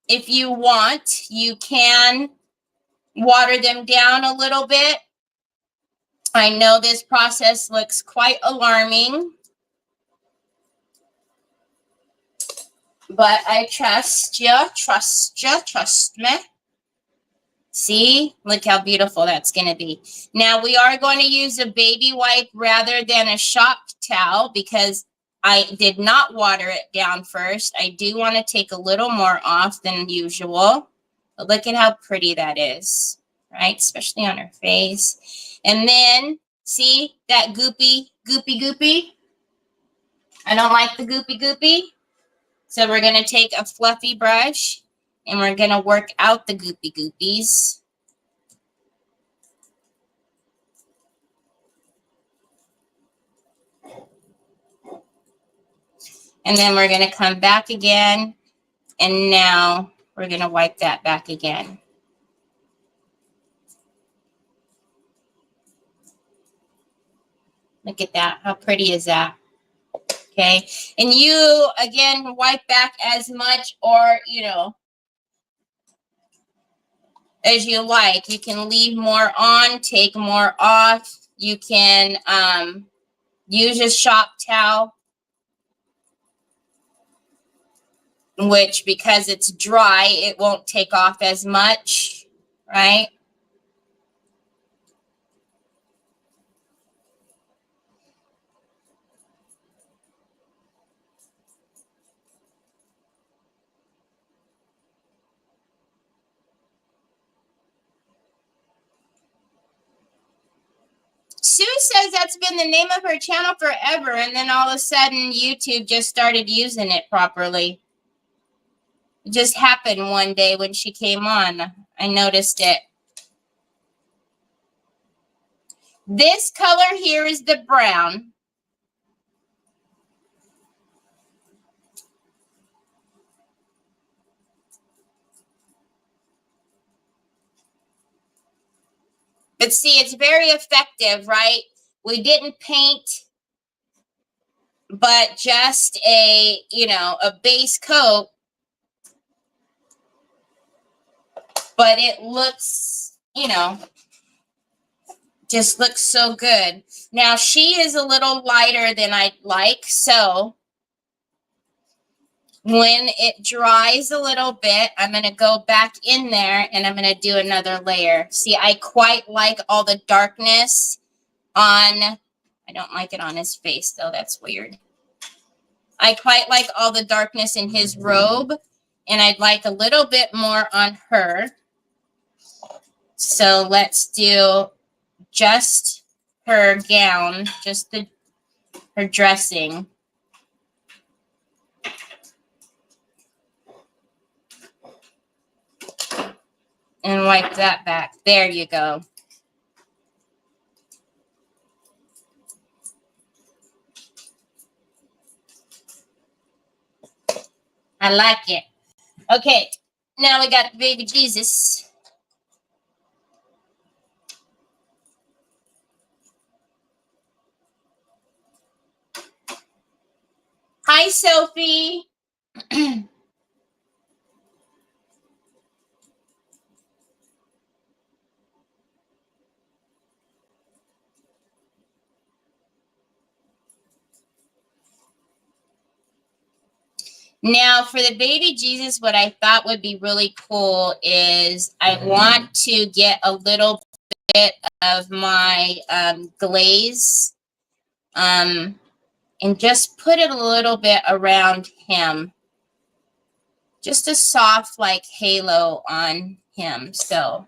if you want, you can water them down a little bit. I know this process looks quite alarming, but I trust you, trust me. See, look how beautiful that's going to be. Now we are going to use a baby wipe rather than a shop towel because I did not water it down first. I do want to take a little more off than usual. But look at how pretty that is, right? Especially on her face. And then, see that goopy? I don't like the goopy. So we're going to take a fluffy brush and we're going to work out the goopies. And then we're going to come back again. And now we're going to wipe that back again. Look at that. How pretty is that? Okay. And you, again, wipe back as much or, as you like. You can leave more on, take more off. You can use a shop towel, which because it's dry, it won't take off as much, right? Sue says that's been the name of her channel forever, and then all of a sudden YouTube just started using it properly. It just happened one day when she came on. I noticed it. This color here is the brown. But see, it's very effective, right? We didn't paint, but just a base coat. But it looks, just looks so good. Now, she is a little lighter than I'd like, so When it dries a little bit, I'm going to go back in there and I'm going to do another layer. See, I quite like all the darkness on, I don't like it on his face though. That's weird. I quite like all the darkness in his robe, and I'd like a little bit more on her. So let's do just her gown, just her dressing. And wipe that back. There you go. I like it. Okay, now we got baby Jesus. Hi, Sophie. Now, for the baby Jesus, what I thought would be really cool is I want to get a little bit of my glaze and just put it a little bit around him. Just a soft, like, halo on him. So,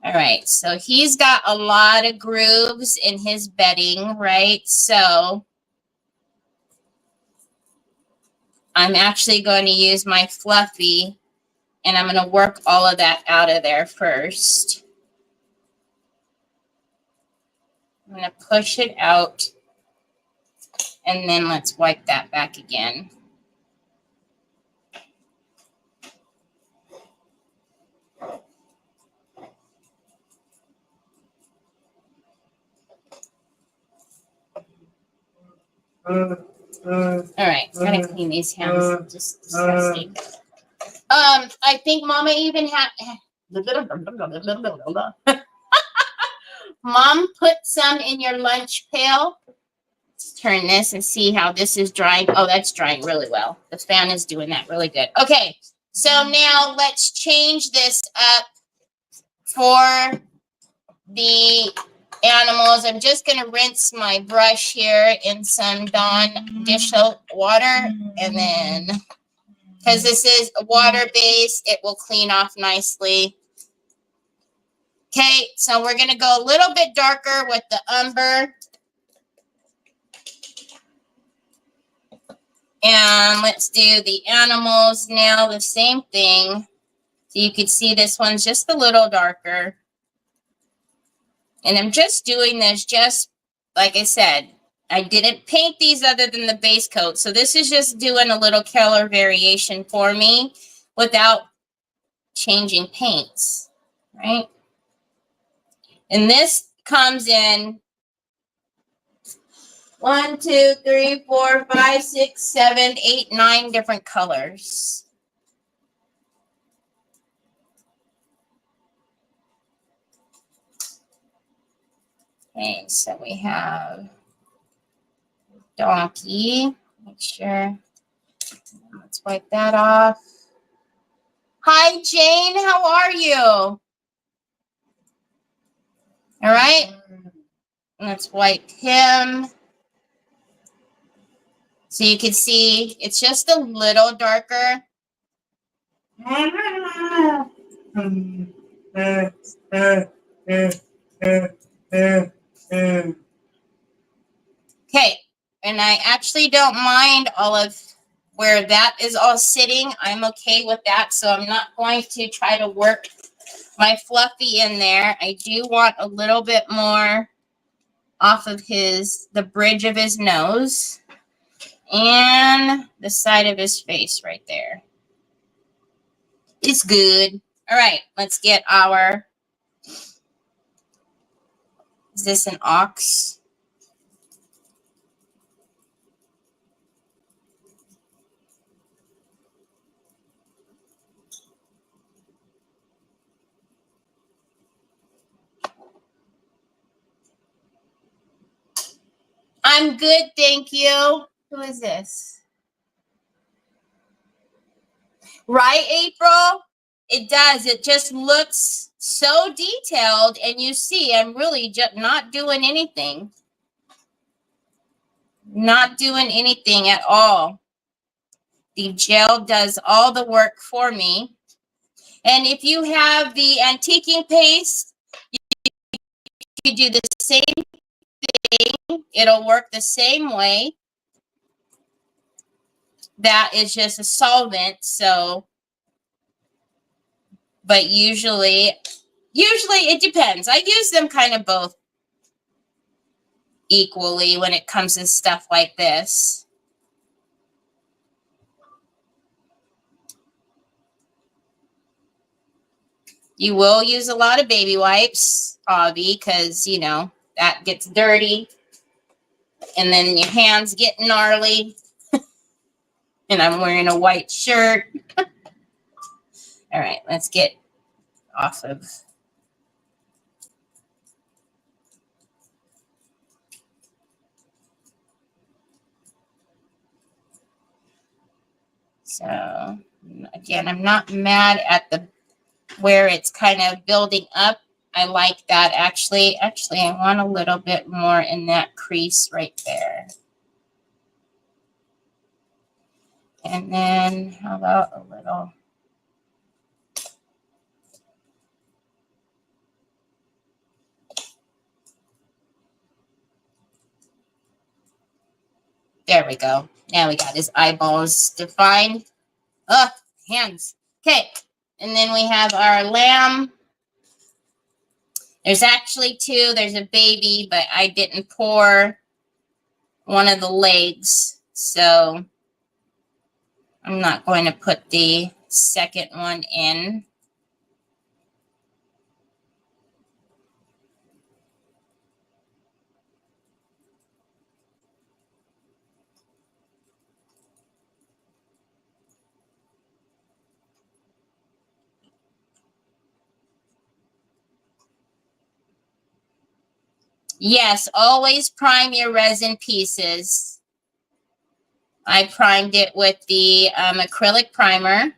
all right. So, he's got a lot of grooves in his bedding, right? So, I'm actually going to use my Fluffy, and I'm going to work all of that out of there first. I'm going to push it out, and then let's wipe that back again. All right, gotta clean these hands. Just disgusting. I think Mama even had. Mom put some in your lunch pail. Let's turn this and see how this is drying. Oh, that's drying really well. The fan is doing that really good. Okay, so now let's change this up for the animals. I'm just going to rinse my brush here in some Dawn dish soap water, and then because this is water based, it will clean off nicely. Okay, so we're going to go a little bit darker with the umber. And let's do the animals now, the same thing. So you can see this one's just a little darker. And I'm just doing this just, like I said, I didn't paint these other than the base coat. So this is just doing a little color variation for me without changing paints, right? And this comes in 1, 2, 3, 4, 5, 6, 7, 8, 9 different colors. Okay, so we have donkey. Make sure. Let's wipe that off. Hi, Jane. How are you? All right. Let's wipe him. So you can see it's just a little darker. Okay, and I actually don't mind all of where that is all sitting. I'm okay with that, so I'm not going to try to work my Fluffy in there. I do want a little bit more off of the bridge of his nose and the side of his face right there. It's good. All right, let's get our, is this an ox? I'm good, thank you. Who is this? Right, April? It does. It just looks so detailed, and you see I'm really just not doing anything. Not doing anything at all. The gel does all the work for me. And if you have the antiquing paste, you do the same thing. It'll work the same way. That is just a solvent, so, but usually it depends. I use them kind of both equally when it comes to stuff like this. You will use a lot of baby wipes, Avi, because, you know, that gets dirty. And then your hands get gnarly. And I'm wearing a white shirt. All right, let's get off of. So, again, I'm not mad at the where it's kind of building up. I like that, actually. Actually, I want a little bit more in that crease right there. And then how about a little? There we go. Now we got his eyeballs defined. Ugh, hands. Okay. And then we have our lamb. There's actually two. There's a baby, but I didn't pour one of the legs. So I'm not going to put the second one in. Yes, always prime your resin pieces. I primed it with the acrylic primer.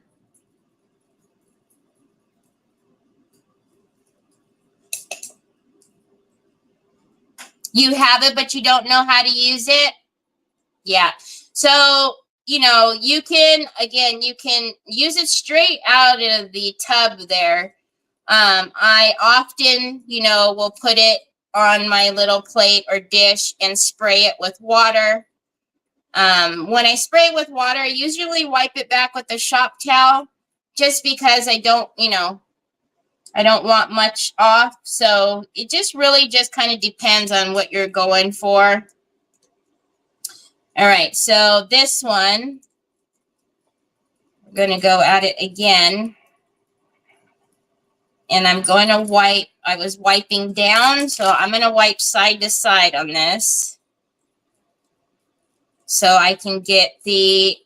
You have it, but you don't know how to use it? Yeah. So, you know, you can, again, you can use it straight out of the tub there. I often, you know, will put it on my little plate or dish and spray it with water. When I spray with water, I usually wipe it back with a shop towel just because I don't, you know, I don't want much off. So it just really just kind of depends on what you're going for. All right, so this one, I'm going to go at it again. And I'm going to wipe, I was wiping down, so I'm going to wipe side to side on this. So I can get the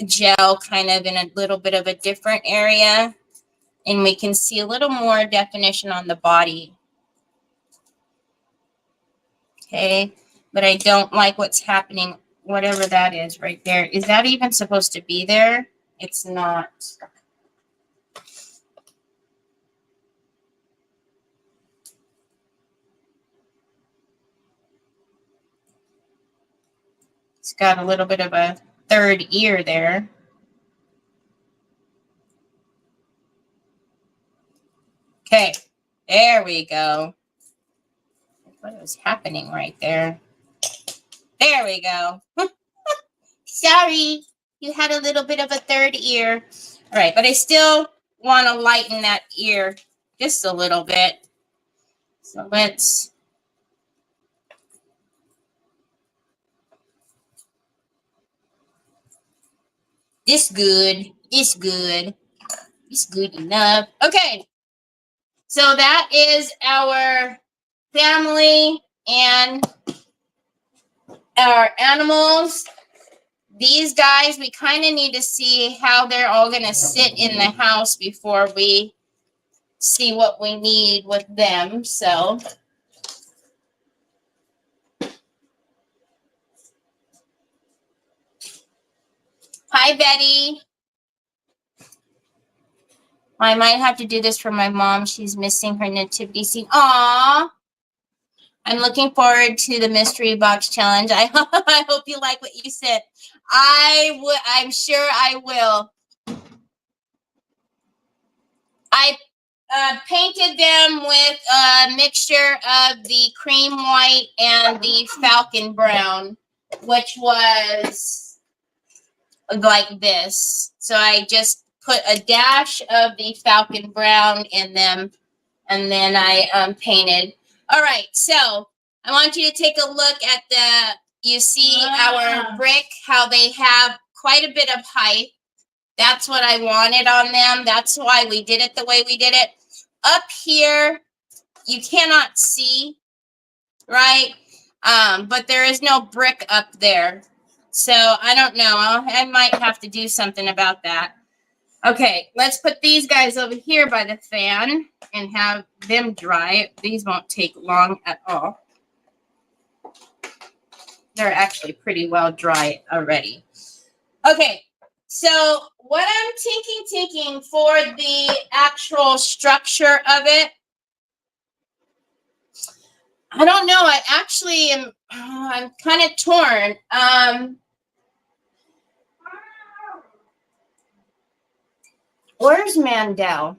gel kind of in a little bit of a different area. And we can see a little more definition on the body. Okay, but I don't like what's happening, whatever that is right there. Is that even supposed to be there? It's not. It's got a little bit of a third ear there. Okay, there we go. What was happening right there? There we go. Sorry, you had a little bit of a third ear. All right, but I still want to lighten that ear just a little bit. So let's... This good. It's good. It's good enough. Okay. So that is our family and our animals. These guys, we kind of need to see how they're all going to sit in the house before we see what we need with them. So hi, Betty. I might have to do this for my mom. She's missing her nativity scene. Aww. I'm looking forward to the mystery box challenge. I hope you like what you said. I'm sure I will. I painted them with a mixture of the cream white and the falcon brown, which was like this. So I just put a dash of the falcon brown in them, and then I painted. All right, so I want you to take a look at you see our brick, how they have quite a bit of height. That's what I wanted on them. That's why we did it the way we did it. Up here, you cannot see, right? But there is no brick up there. So I don't know. I might have to do something about that. Okay, let's put these guys over here by the fan and have them dry. These won't take long at all. They're actually pretty well dry already. Okay, so what I'm thinking for the actual structure of it, I don't know. I actually am, I'm kind of torn. Where's Mandel?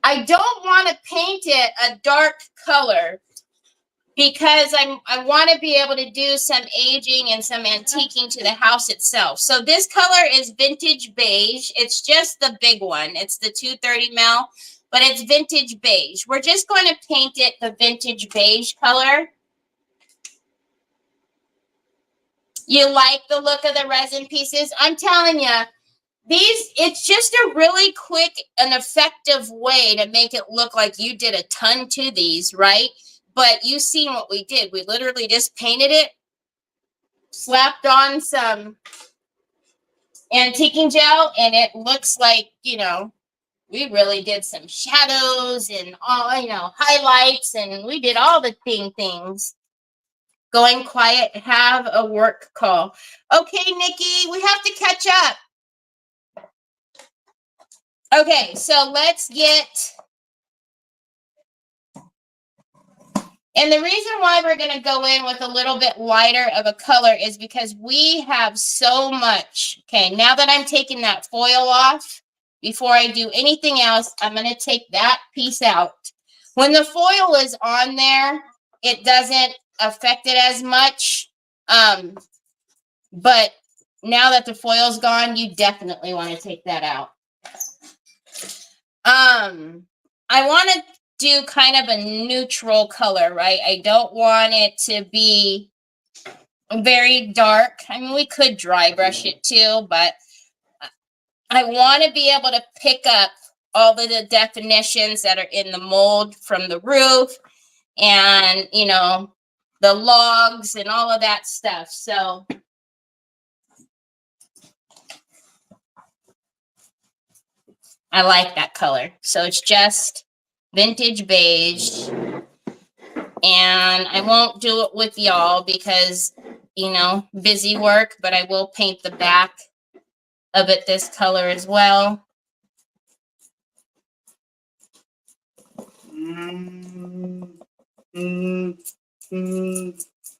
I don't want to paint it a dark color because I want to be able to do some aging and some antiquing to the house itself. So this color is vintage beige. It's just the big one. It's the 230 mil, but it's vintage beige. We're just going to paint it the vintage beige color. You like the look of the resin pieces? I'm telling you, it's just a really quick and effective way to make it look like you did a ton to these, right? But you seen what we did. We literally just painted it, slapped on some antiquing gel, and it looks like, you know, we really did some shadows and all, you know, highlights, and we did all the things. Going quiet, have a work call. Okay, Nikki, we have to catch up. Okay, so let's get... And the reason why we're going to go in with a little bit lighter of a color is because we have so much. Okay, now that I'm taking that foil off, before I do anything else, I'm going to take that piece out. When the foil is on there, it doesn't affect it as much. But now that the foil's gone, you definitely want to take that out. I want to do kind of a neutral color, right? I don't want it to be very dark. I mean, we could dry brush it too, but I want to be able to pick up all of the definitions that are in the mold from the roof and, you know, the logs and all of that stuff. So I like that color. So it's just vintage beige. And I won't do it with y'all because, you know, busy work, but I will paint the back of it this color as well.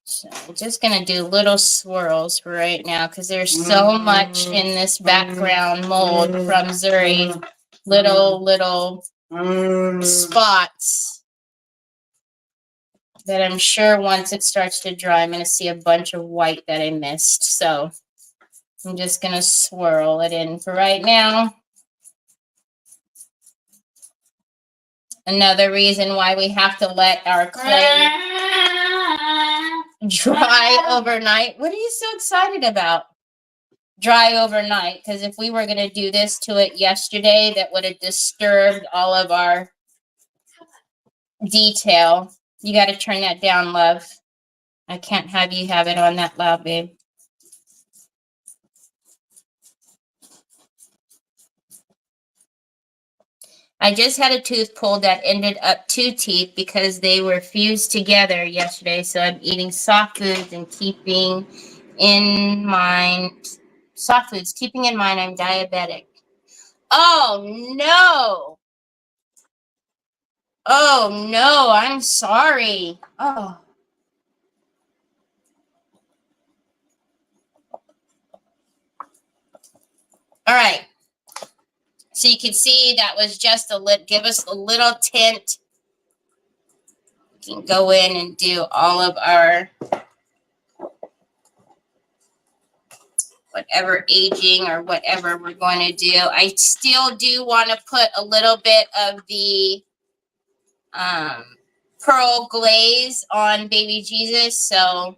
So I'm just going to do little swirls for right now because there's so much in this background mold from Zuri. Little spots that I'm sure once it starts to dry, I'm going to see a bunch of white that I missed. So I'm just going to swirl it in for right now. Another reason why we have to let our clay dry overnight. What are you so excited about? Dry overnight. Because if we were going to do this to it yesterday, that would have disturbed all of our detail. You got to turn that down, love. I can't have you have it on that loud, babe. I just had a tooth pulled that ended up 2 teeth because they were fused together yesterday. So I'm eating soft foods and keeping in mind Soft foods, keeping in mind I'm diabetic. Oh, no. Oh, no, I'm sorry. Oh. All right. So you can see that was just give us a little tint. We can go in and do all of our whatever aging or whatever we're going to do. I still do want to put a little bit of the pearl glaze on baby Jesus, so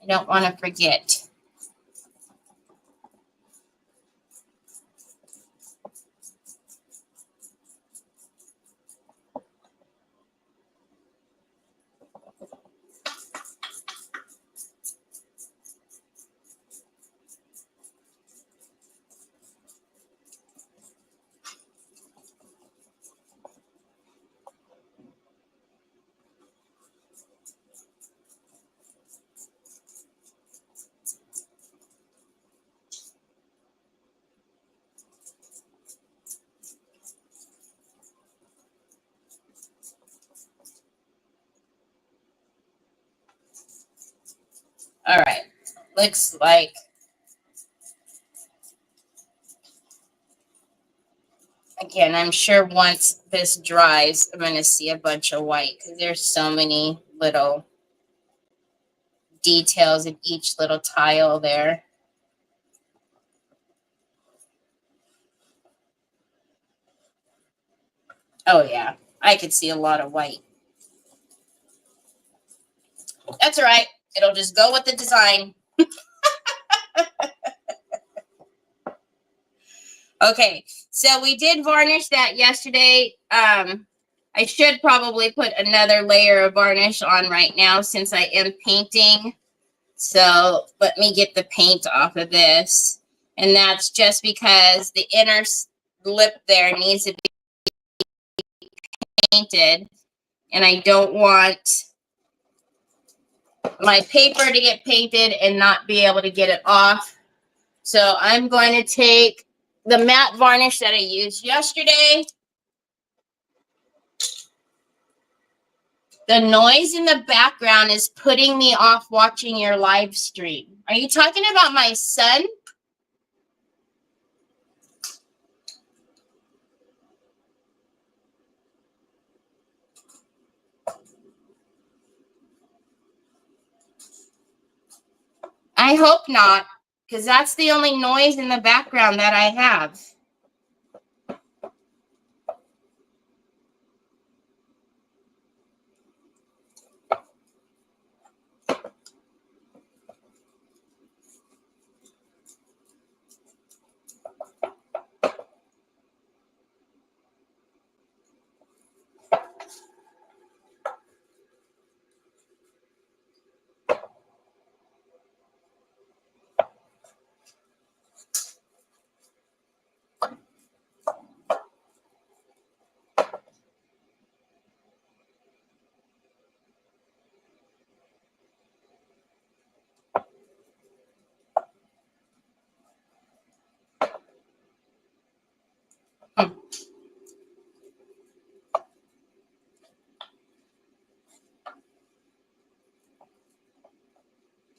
I don't want to forget. All right, looks like again, I'm sure once this dries, I'm going to see a bunch of white because there's so many little details in each little tile there. Oh, yeah, I could see a lot of white. That's all right. It'll just go with the design. Okay, so we did varnish that yesterday. I should probably put another layer of varnish on right now since I am painting. So let me get the paint off of this. And that's just because the inner lip there needs to be painted. And I don't want my paper to get painted and not be able to get it off. So I'm going to take the matte varnish that I used yesterday. The noise in the background is putting me off watching your live stream. Are you talking about my son? I hope not, because that's the only noise in the background that I have.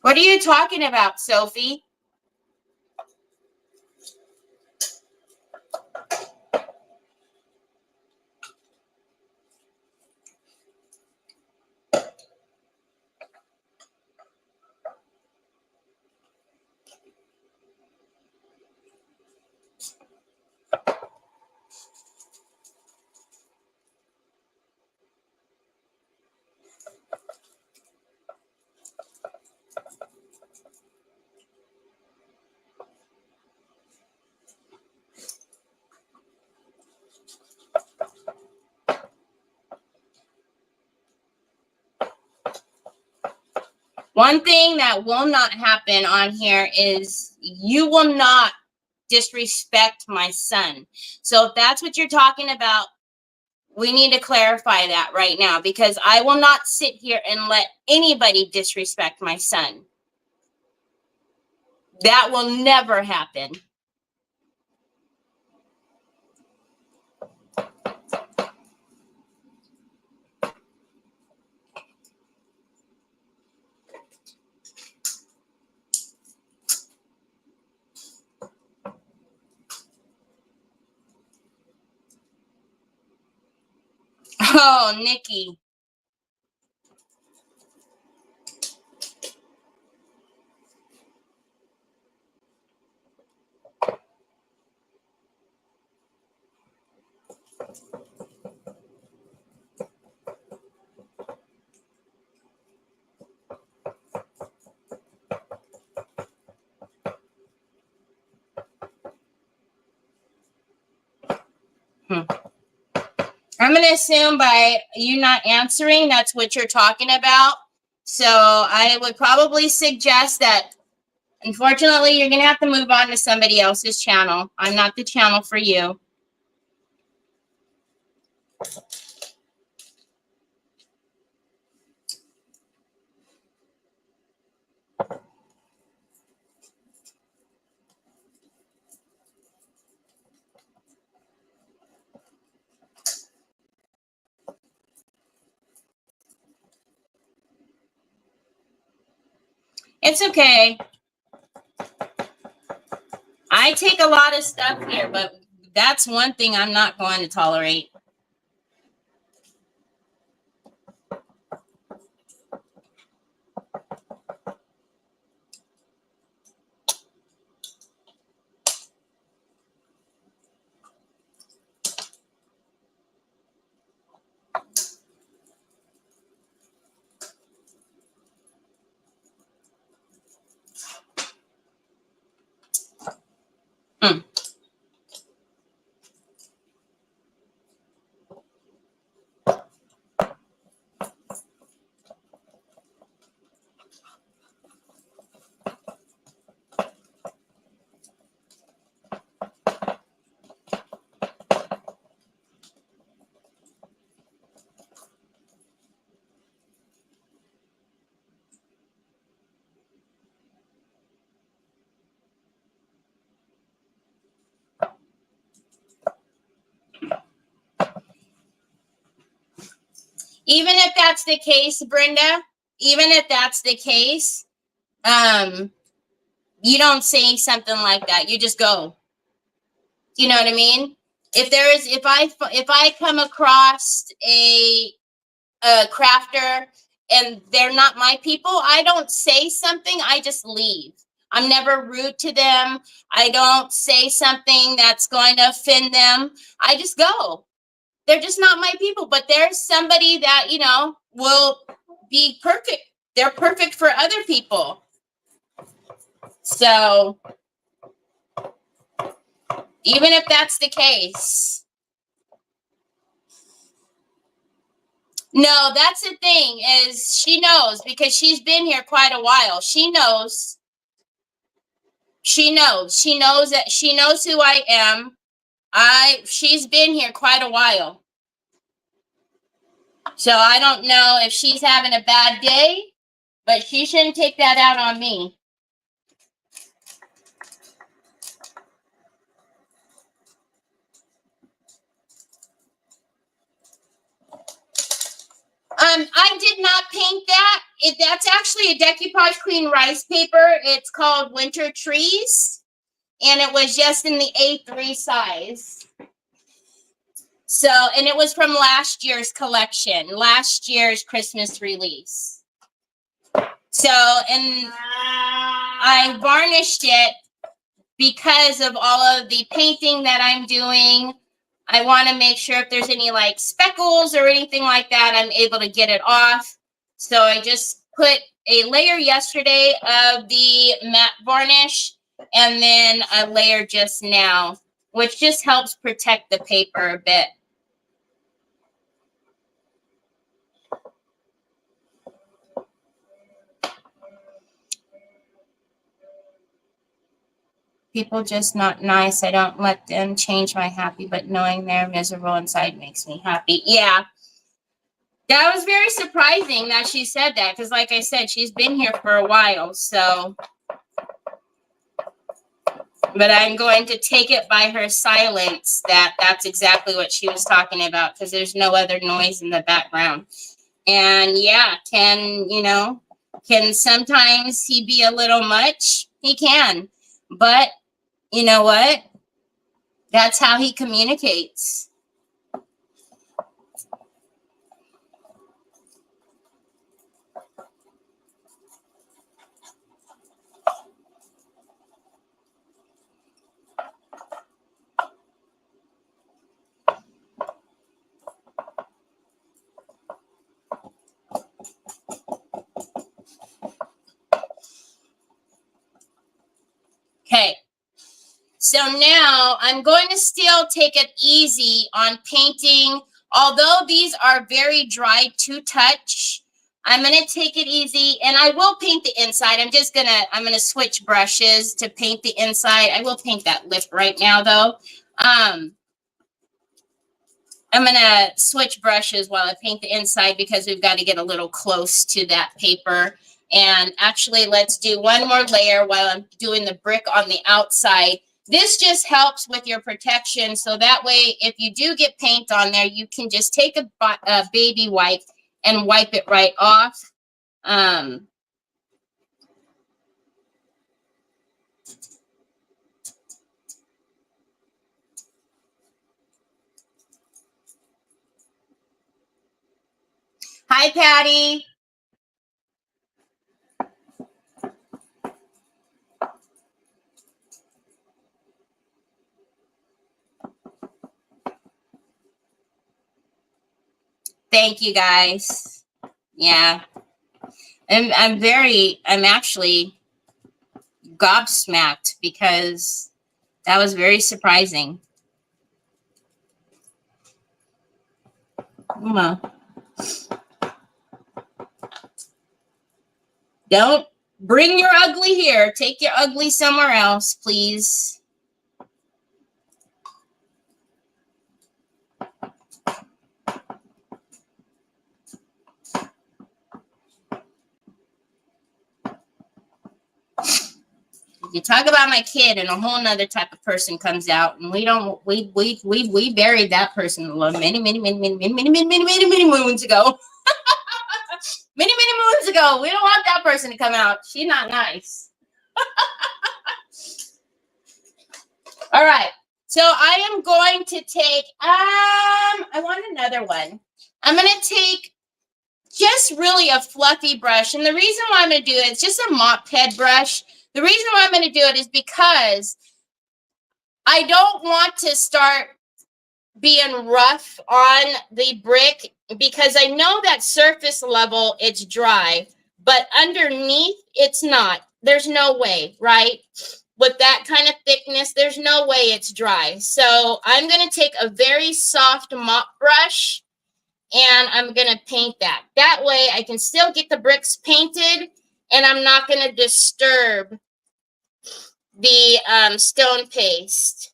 What are you talking about, Sophie? One thing that will not happen on here is you will not disrespect my son. So if that's what you're talking about, we need to clarify that right now, because I will not sit here and let anybody disrespect my son. That will never happen. Oh, Nikki. I'm going to assume by you not answering, that's what you're talking about. So I would probably suggest that, unfortunately, you're going to have to move on to somebody else's channel. I'm not the channel for you. It's okay. I take a lot of stuff here, but that's one thing I'm not going to tolerate. Mm. Even if that's the case, Brenda, even if that's the case, you don't say something like that. You just go. You know what I mean? If I come across a crafter and they're not my people, I don't say something. I just leave. I'm never rude to them. I don't say something that's going to offend them. I just go. They're just not my people. But there's somebody that, you know, will be perfect. They're perfect for other people. So even if that's the case. No, that's the thing is she knows because she's been here quite a while. She knows. She knows. She knows that she knows who I am. She's been here quite a while. So I don't know if she's having a bad day, but she shouldn't take that out on me. I did not paint that. That's actually a decoupage queen rice paper. It's called Winter Trees, and it was just in the A3 size. So, and it was from last year's collection, last year's Christmas release. So, and I varnished it because of all of the painting that I'm doing. I want to make sure if there's any like speckles or anything like that, I'm able to get it off. So I just put a layer yesterday of the matte varnish and then a layer just now, which just helps protect the paper a bit. People just not nice. I don't let them change my happy, but knowing they're miserable inside makes me happy. Yeah. That was very surprising that she said that because, like I said, she's been here for a while. So But I'm going to take it by her silence that that's exactly what she was talking about, because there's no other noise in the background. And yeah, can sometimes he be a little much? He can. But you know what? That's how he communicates. Okay, so now I'm going to still take it easy on painting. Although these are very dry to touch, I'm going to take it easy, and I will paint the inside. I'm going to switch brushes to paint the inside. I will paint that lip right now, though. I'm going to switch brushes while I paint the inside because we've got to get a little close to that paper. And actually, let's do one more layer while I'm doing the brick on the outside. This just helps with your protection. So that way, if you do get paint on there, you can just take a baby wipe and wipe it right off. Hi, Patty. Thank you, guys. Yeah. I'm actually gobsmacked because that was very surprising. Don't bring your ugly here. Take your ugly somewhere else, please. You talk about my kid and a whole nother type of person comes out, and we buried that person many moons ago. many moons ago. We don't want that person to come out. She's not nice. All right. So I am going to take I want another one. I'm going to take just really a fluffy brush, and the reason why I'm going to do it is just a mop head brush. The reason why I'm going to do it is because I don't want to start being rough on the brick, because I know that surface level it's dry, but underneath it's not. There's no way, right? With that kind of thickness, there's no way it's dry. So I'm going to take a very soft mop brush, and I'm going to paint that. That way I can still get the bricks painted, and I'm not going to disturb the stone paste.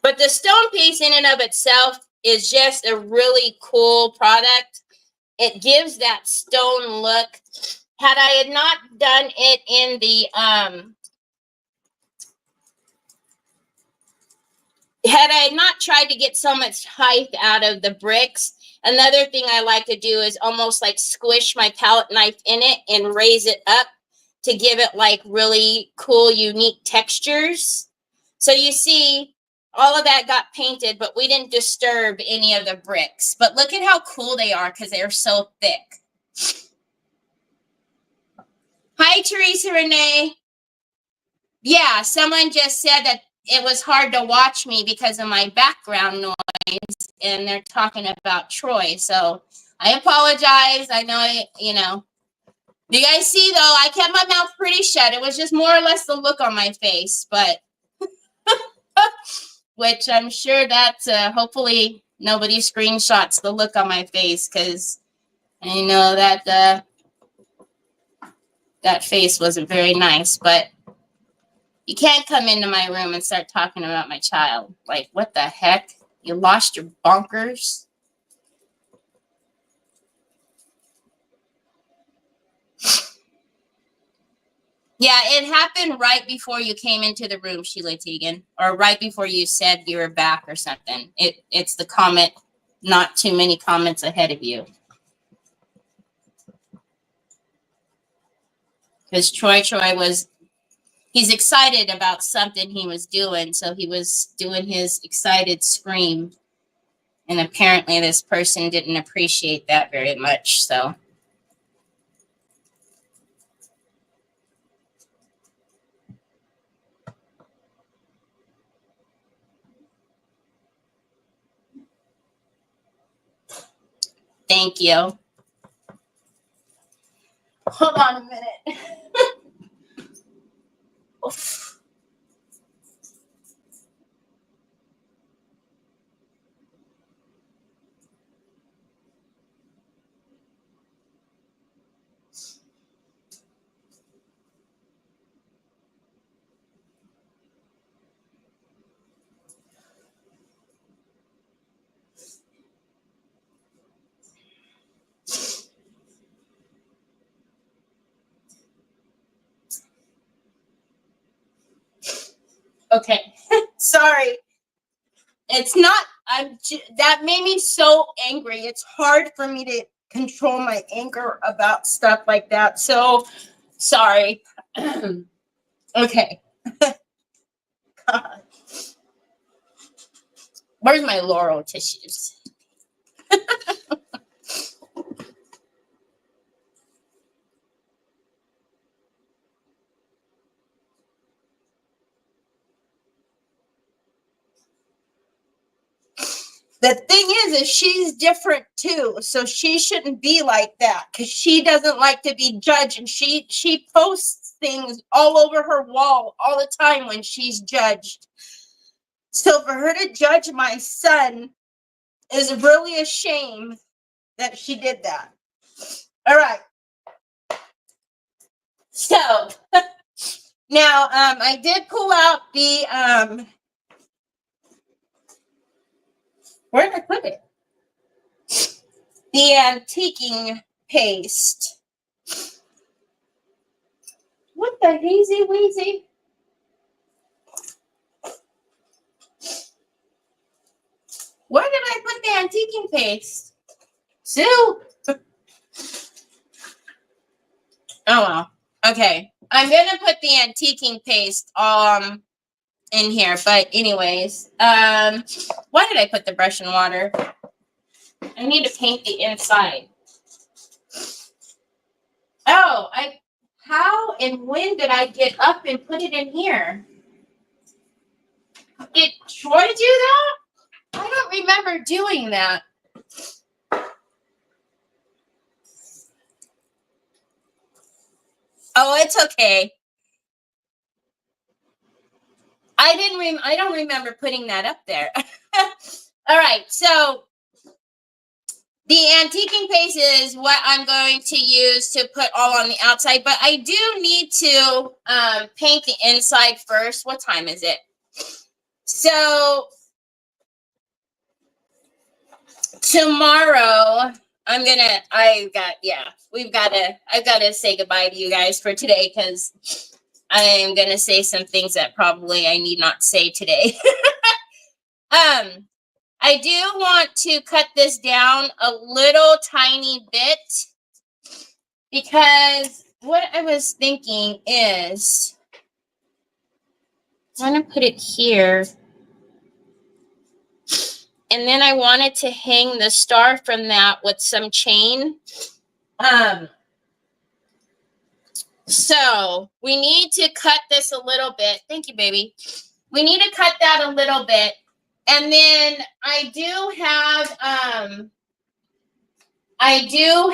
But the stone paste in and of itself is just a really cool product. It gives that stone look. Had I had not done it in the had I not tried to get so much height out of the bricks, another thing I like to do is almost like squish my palette knife in it and raise it up to give it like really cool, unique textures. So you see, all of that got painted, but we didn't disturb any of the bricks. But look at how cool they are because they're so thick. Hi, Teresa Renee. Yeah, someone just said that it was hard to watch me because of my background noise, and they're talking about Troy. So I apologize. I know, you know. Do you guys see, though? I kept my mouth pretty shut. It was just more or less the look on my face, but which I'm sure that hopefully nobody screenshots the look on my face, because I know that that face wasn't very nice. But you can't come into my room and start talking about my child. Like, what the heck? You lost your bonkers? Yeah, it happened right before you came into the room, Sheila Teagan, or right before you said you were back or something. It's the comment, not too many comments ahead of you. Because Troy he's excited about something he was doing, so he was doing his excited scream. And apparently this person didn't appreciate that very much, so. Thank you. Hold on a minute. Oof. Okay. Sorry. It's not, that made me so angry. It's hard for me to control my anger about stuff like that. So sorry. Okay. God. Where's my Laurel tissues? The thing is she's different too, so she shouldn't be like that because she doesn't like to be judged, and she posts things all over her wall all the time when she's judged. So for her to judge my son is really a shame that she did that. All right. So now I did pull out the where did I put it? The antiquing paste. What the hazy wheezy? Where did I put the antiquing paste? Sue? Oh well. Okay. I'm gonna put the antiquing paste in here, but anyways, why did I put the brush and water? I need to paint the inside. Oh, how and when did I get up and put it in here? Did Troy do that? I don't remember doing that. Oh, it's okay. I don't remember putting that up there. All right, so the antiquing paste is what I'm going to use to put all on the outside, but I do need to paint the inside first. What time is it? So tomorrow I've got to say goodbye to you guys for today because I'm going to say some things that probably I need not say today. I do want to cut this down a little tiny bit because what I was thinking is I'm going to put it here. And then I wanted to hang the star from that with some chain. So we need to cut this a little bit. Thank you, baby. We need to cut that a little bit. And then I do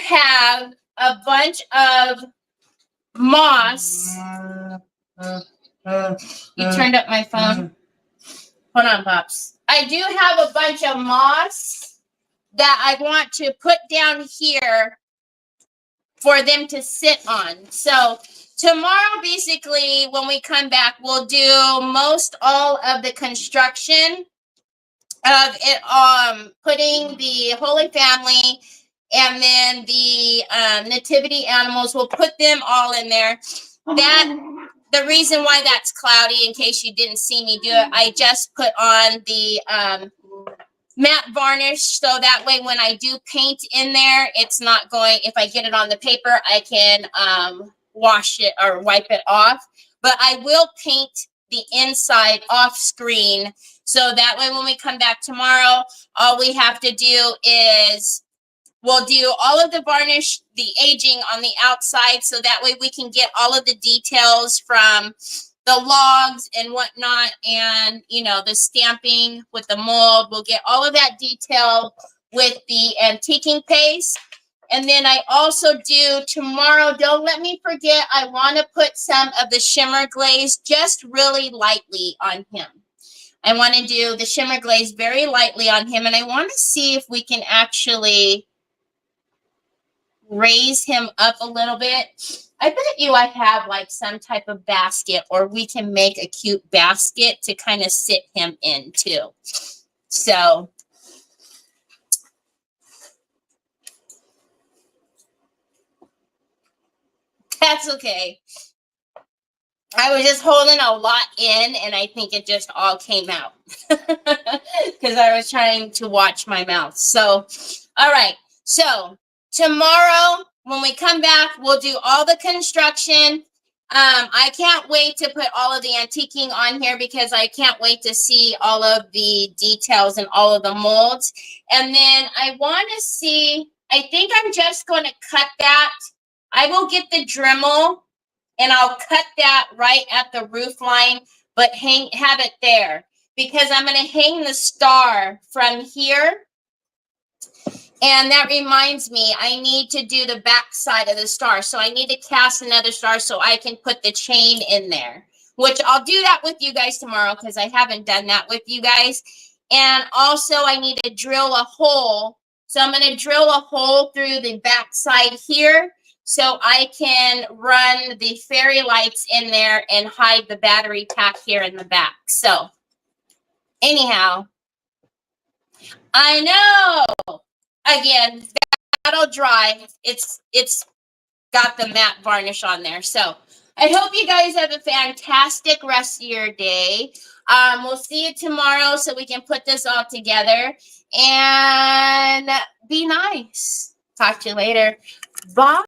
have a bunch of moss. You turned up my phone. Hold on, Pops. I do have a bunch of moss that I want to put down here for them to sit on. So tomorrow, basically, when we come back, we'll do most all of the construction of it, putting the Holy Family and then the nativity animals. We'll put them all in there. The reason why that's cloudy, in case you didn't see me do it, I just put on the matte varnish, so that way when I do paint in there, it's not going, if I get it on the paper, I can wash it or wipe it off. But I will paint the inside off screen, so that way when we come back tomorrow, all we have to do is we'll do all of the varnish, the aging on the outside, so that way we can get all of the details from the logs and whatnot, and, you know, the stamping with the mold. We'll get all of that detail with the antiquing paste. And then I also do tomorrow, don't let me forget, I want to put some of the shimmer glaze just really lightly on him. I want to do the shimmer glaze very lightly on him, and I want to see if we can actually raise him up a little bit. I bet you I have like some type of basket, or we can make a cute basket to kind of sit him in too. So that's okay. I was just holding a lot in, and I think it just all came out because I was trying to watch my mouth. So, all right. So tomorrow, when we come back, we'll do all the construction. I can't wait to put all of the antiquing on here, because I can't wait to see all of the details and all of the molds. And then I want to see, I think I'm just going to cut that. I will get the Dremel, and I'll cut that right at the roof line, but have it there, because I'm going to hang the star from here. And that reminds me, I need to do the back side of the star. So I need to cast another star so I can put the chain in there, which I'll do that with you guys tomorrow, because I haven't done that with you guys. And also I need to drill a hole. So I'm going to drill a hole through the back side here, so I can run the fairy lights in there and hide the battery pack here in the back. So anyhow, I know. Again, that'll dry. It's got the matte varnish on there. So I hope you guys have a fantastic rest of your day. We'll see you tomorrow so we can put this all together. And be nice. Talk to you later. Bye.